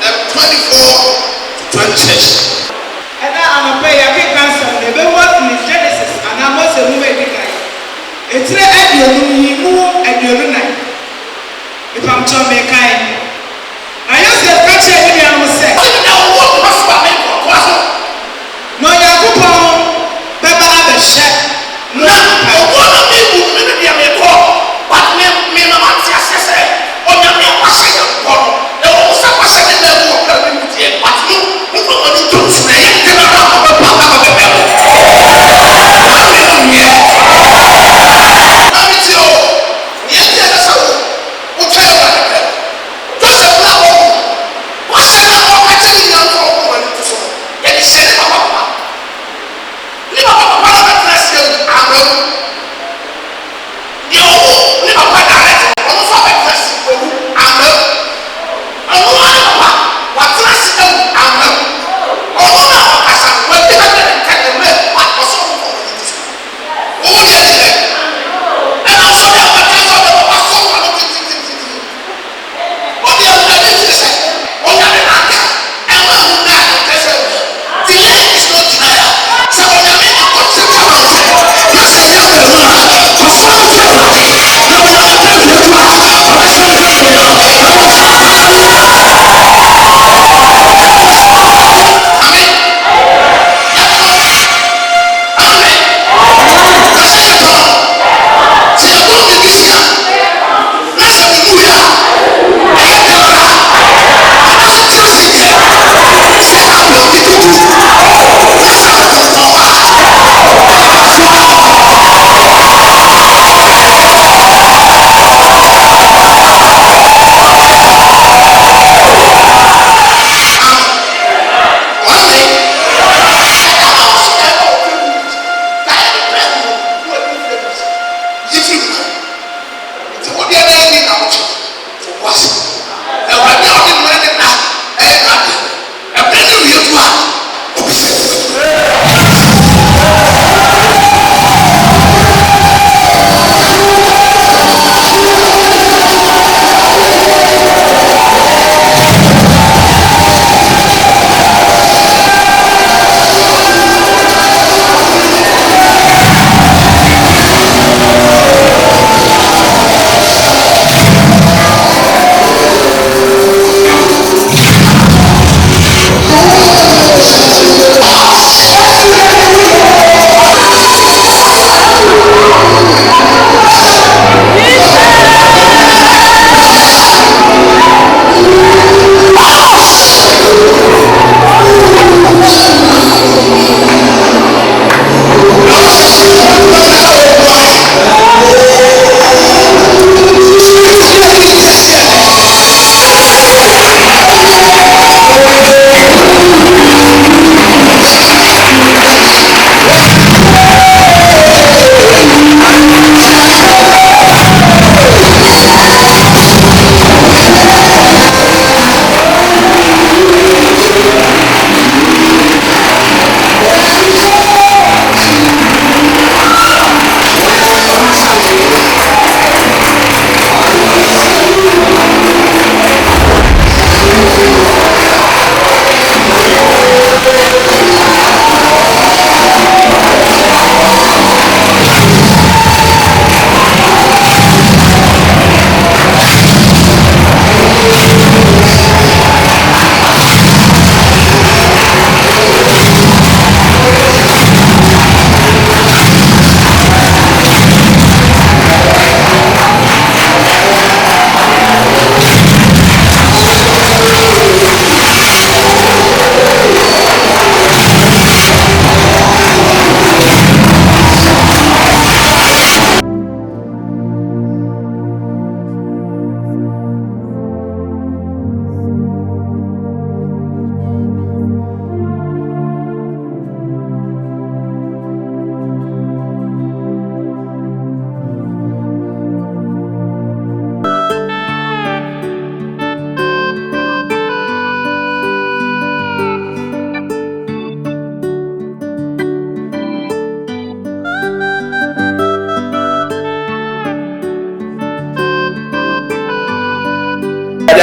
Speaker 8: and then 24 to 26.
Speaker 9: And I'm a pay a big answer. The work in Genesis and I must have moved it. It's a move at your night. If I'm to make kind, I used to catch it when I was saying, no, you're good. Pepper the chef. No, one of me would be a call, but me, my says, oh, you're not saying, there was a person in the world, but you don't say, what's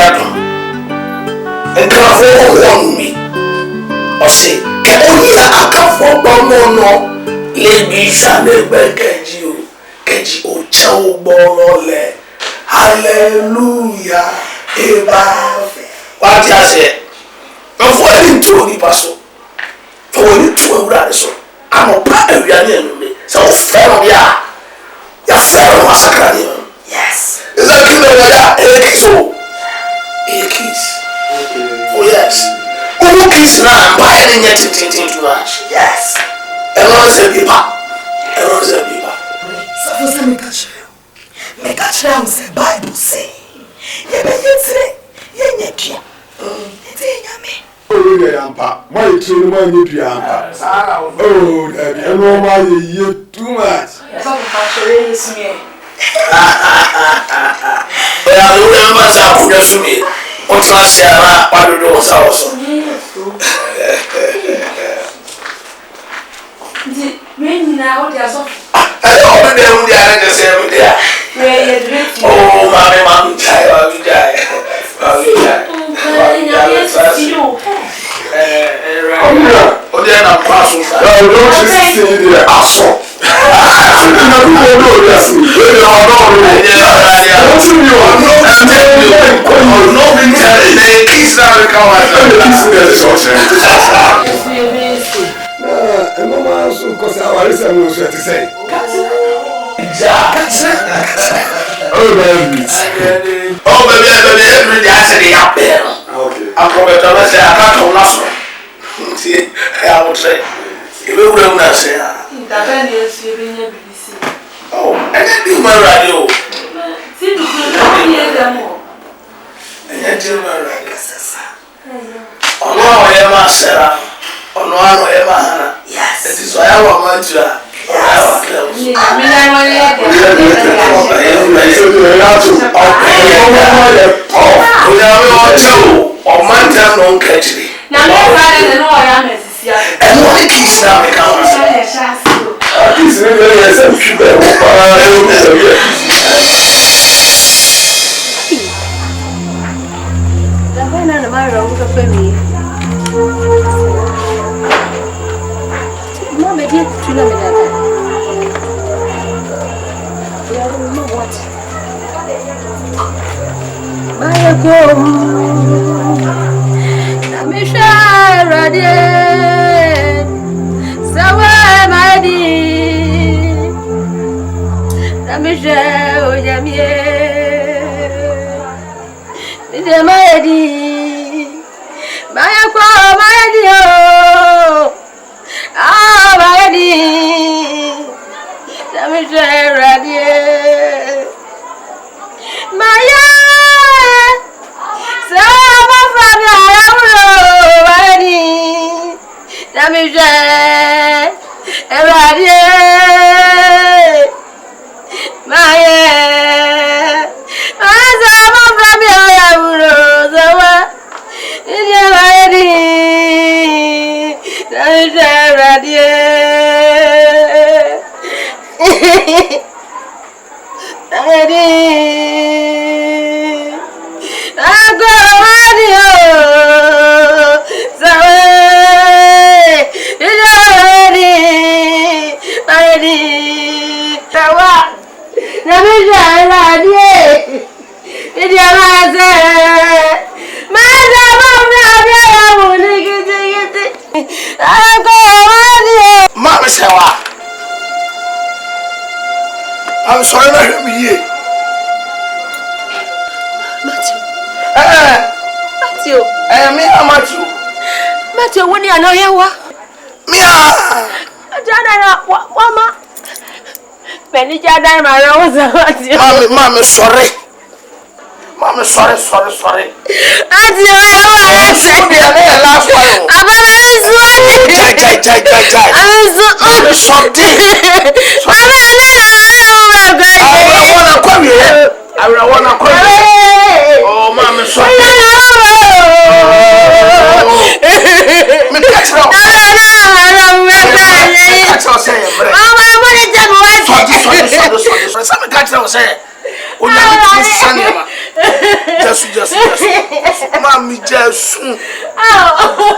Speaker 9: adom nkrafo wɔn mi ɔse ɛoyia akafo bɔmɔ no lebi sane bɛkɛji o kɛji o kyɛw bɔrɔ lɛ hallelujah eba wati ase mɛfo ɛni ntu onipa so fɔ wɔn tu awurade so anɔpa awiane ɛnume sɛ ɔfɛ no bi a yɛfɛ no asakra ne mu yes ɛsɛ kí ló wɔ ya ɛyɛ kiss o ɛyɛ kiss oh yes ɔmu kiss na mpa yɛ ne nyɛ tententen too much yes ɛno sɛ bipa ɛno sɛ bipa.
Speaker 4: sɔfo sɛ meka kyerɛ wo sɛ bible sɛ yɛbɛyɛ tire yɛnyɛ dua ɛti yɛnyame
Speaker 2: Oye yampa, my children, my new yampa. Oh, Daddy, I know why you too much.
Speaker 7: Yes, I'm actually smear.
Speaker 9: But I don't remember that put us to me. What's not Sarah? Why do you also?
Speaker 7: When now there's a
Speaker 9: I don't know the other same there. Oh, Mammy, child, you die. Oh, then I'm passing.
Speaker 2: Don't you see the assault? I
Speaker 9: oh, I didn't do my radio.
Speaker 7: See, you them all.
Speaker 9: And yet, you my radio. On one Emma Sarah, on one Emma Hannah. Yes, it is why I want to. I'm sorry, I hear me here. Matthew.
Speaker 6: Matthew, when you are not here, what? Mama. Penny Jada, my rose.
Speaker 9: Mama, sorry. Mama, sorry.
Speaker 6: Auntie, I said,
Speaker 9: last one.
Speaker 6: I'm
Speaker 9: oh, Mama, sorry. Just. Mami just.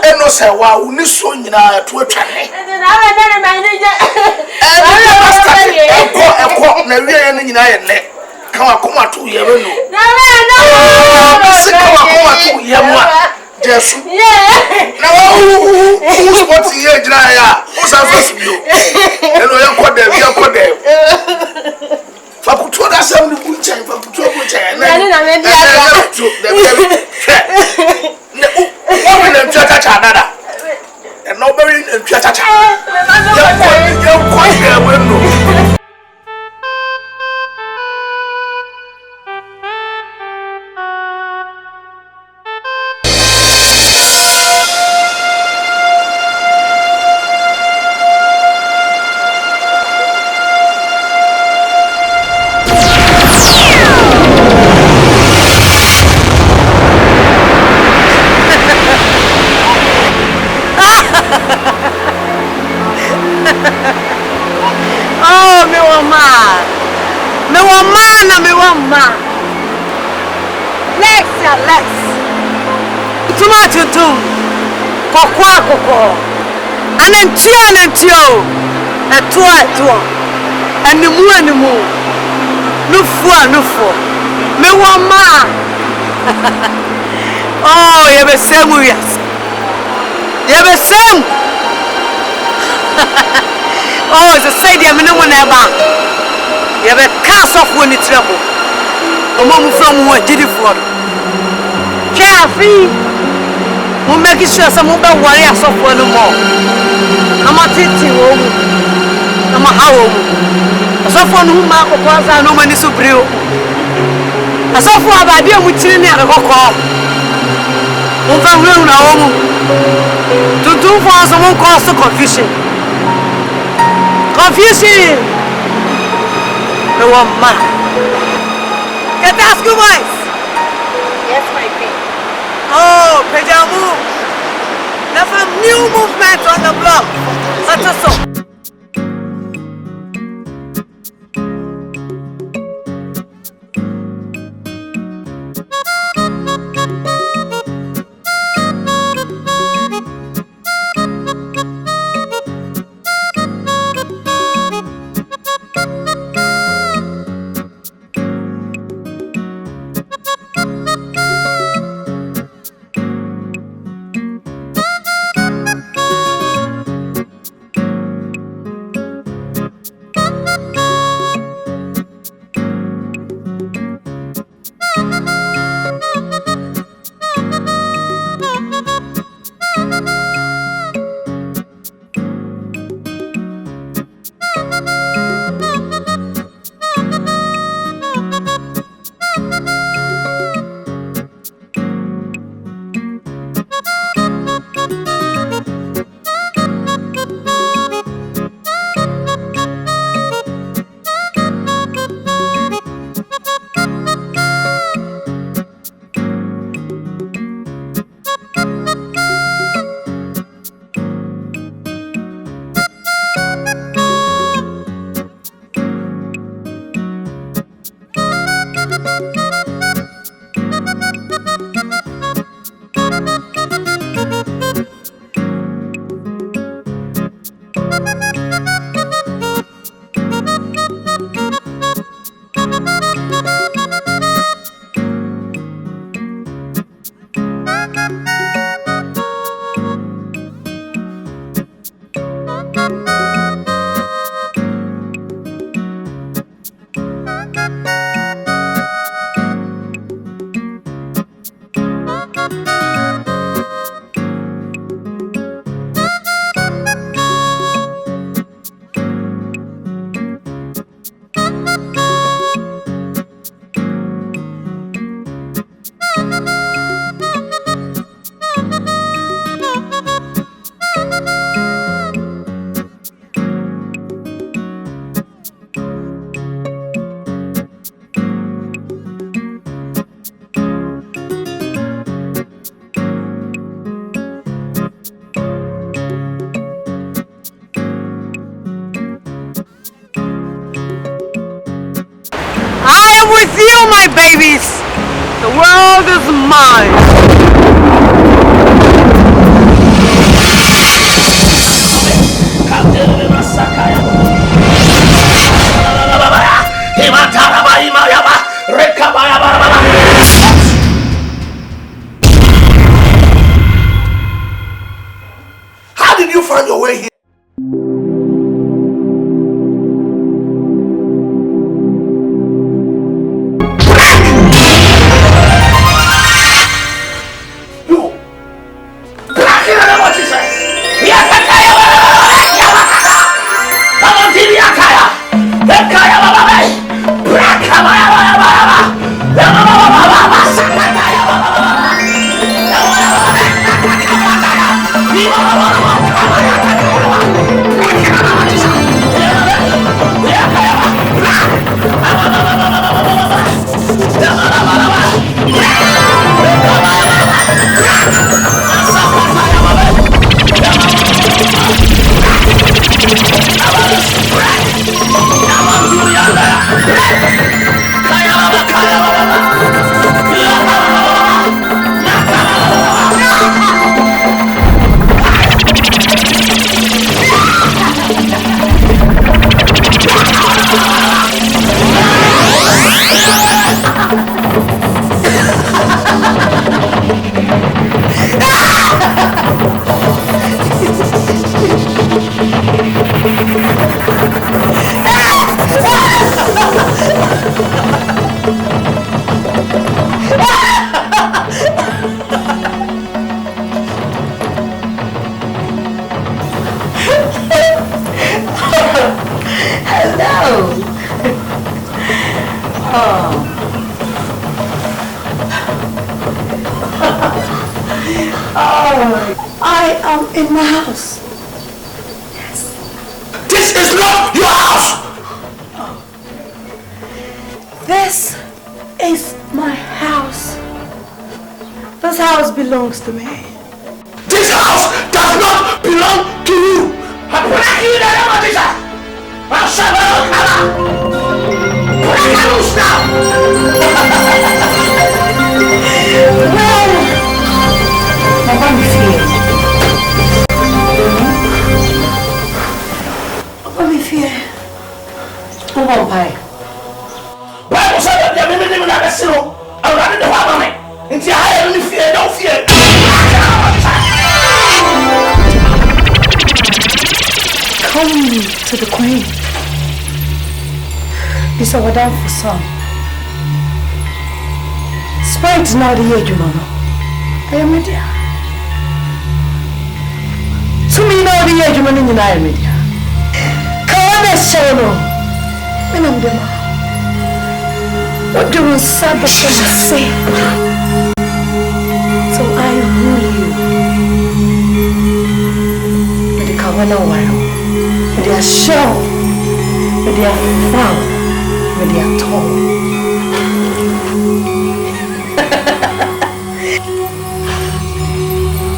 Speaker 9: Eno se wa uni so nyina to atwane. Eko na wie ne nyina ye ne. Ka wa koma to ye no. Sika wa koma to ye mo a. Just. Na wo sport ye jina ya. O sa so sibio. Eno ye ko de. Fakutu da sam ni kunchen fakutu kunchen na
Speaker 6: na me dia
Speaker 9: ne o na ntwa cha nada e no beri ntwa cha ya ko ya wenu
Speaker 6: Lex. Tomato. Koko. Anentio. Eto. Animu. Nufu. Me wama. Oh, yebesemu yes. Yebesemu. Oh, it's a side ya me no neba. Yebe cast off when it's trouble. Omo from one jidi for. Carefree. We make sure some of the warriors of one more. I'm a titi woman. I'm a how. As of one whom Marco Plaza no money so brio. As of one by being with Chile and a call. One from room now. To do for someone cause the confusion. No one man. Get ask you voice. Yes, my queen. Oh, Pejamu. There's a new movement on the block. That's a song. With you, my babies. world is mine.
Speaker 9: How did you find your way here?
Speaker 6: I am in my house. Yes.
Speaker 9: This is not your house.
Speaker 6: This is my house. This house belongs to me.
Speaker 9: This house does not belong to you. I break you the name of Jesus. I'll shut up. Break it loose now.
Speaker 6: Well, Papa me fear. Papa me fear. Come on, Pai.
Speaker 9: Bible said that there may be no sin. I'm running the one on it. Into your higher than fear, don't fear.
Speaker 6: Come to the Queen. It's our down for some. Spirit now the age, Mama. I am media. To me now the age, man, in the eye media. Come on, Shano. When I'm the what do you say? So I rule you. With the Kawana Wire, with their show, with their frown, with their tone.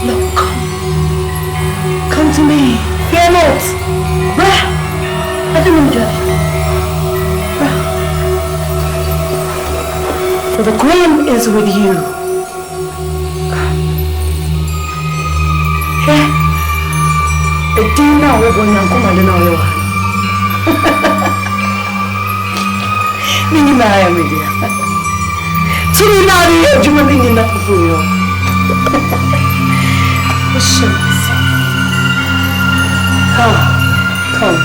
Speaker 6: No, come to me. Fear not. Brah, I don't enjoy it. For the Queen is with you. Hey, the dinner we're going to come and know you. Nina, I am with you. Tina, you are doing enough for you. Come.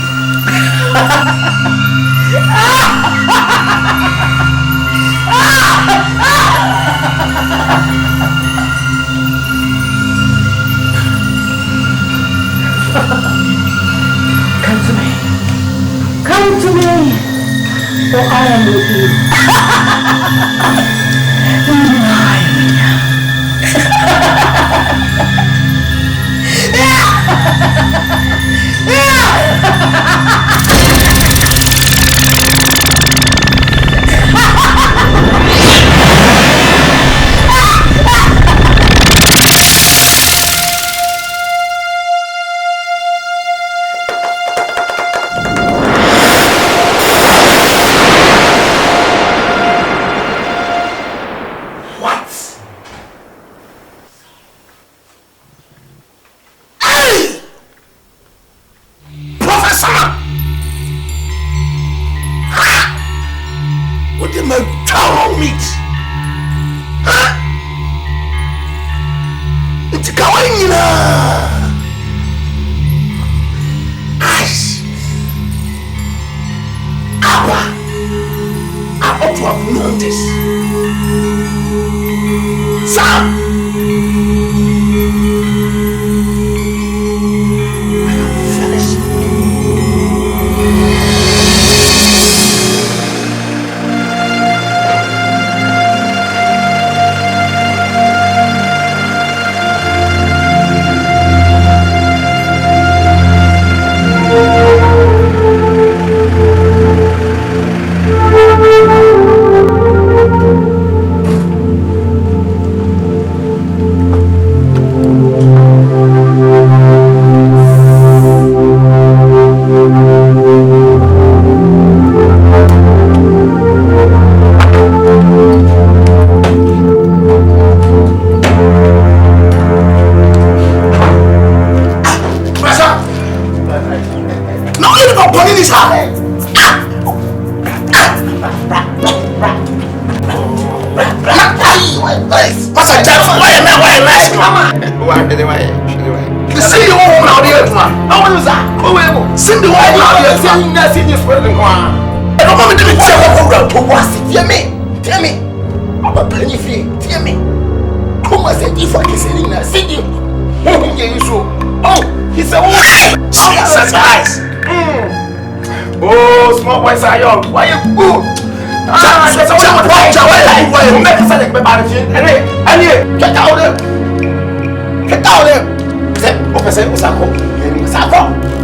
Speaker 6: Come to me, for I am with you.
Speaker 4: What the man cow meat? Huh? It's going in. I ought to have known this. Sir! I am finished. Why you good? Get out there! Get out there! Say, Osako,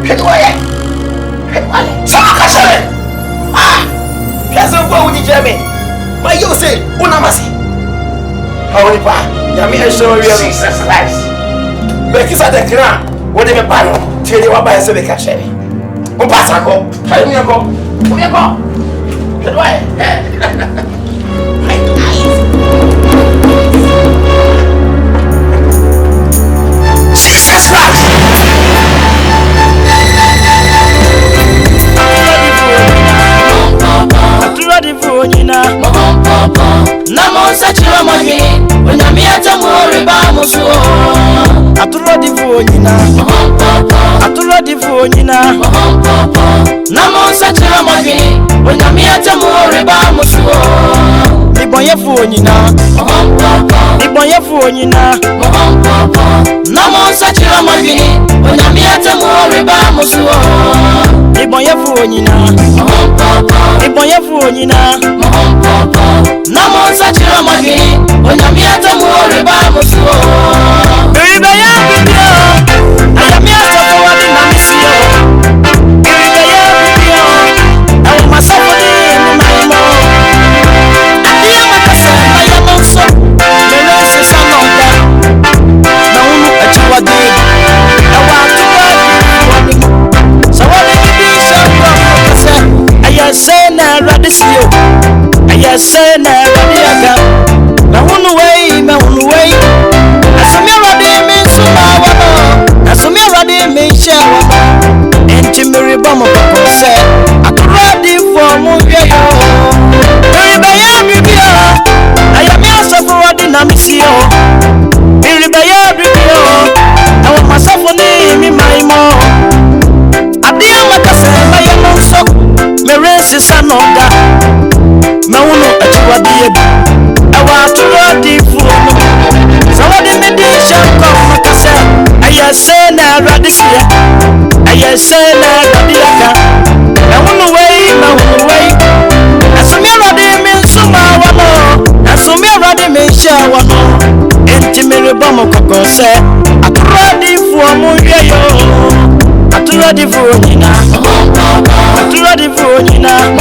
Speaker 4: get away! Sakashare! Ah! Can't go with the German. Why you say, Unamasi? How many pa? Yami, show you Jesus Christ. But kiss at the ground. Whatever panel, tell you what by a civic cachet. Upasako, tell me go. Come here, go. Get away. Jesus Christ!
Speaker 10: Ready for you now. Namo Sachira Magi, when I'm here to worry about Musu. I'm ready for you now. I'm ready for you now. Namo Sachira Magi, when I'm here to worry about Musu. The boy for you now. The boy for you now. Namo Sachira Magi, when I'm here to worry about Musu. The boy for you now. The boy for you now. Namo Sachira Magi, when I'm here to worry about Musu. Baby, I am here to forward in my mission. Baby, I want myself in my mouth. I am a person, I am also. The rest is another. Now, I do a day. I want to work. So, what did you do? I say, now, ready to you. I say, now, ready again. Now, one way, now, one way. I saw me ready, me so I saw me ready, me shower. And Jimmy Bomb of the set. I'm ready for movie. I am also for a dynamisio. I want myself on me, my mom. I deal with the same, I am also. My race is another. No one at you. I want to ready for me. So what did the shop come? I say, now, ready here. I say, now, ready again. I want to wait, I want to wait. I saw me ready, me so I saw me ready, me shower. And Jimmy Bomb of Coco said, I'm ready for movie. I'm ready for you now. I'm ready for you now.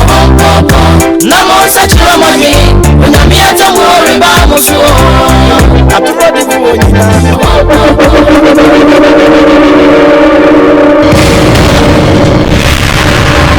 Speaker 10: Namo Sachira Magi, when I'm here to worry about Musu. I'm ready for you now.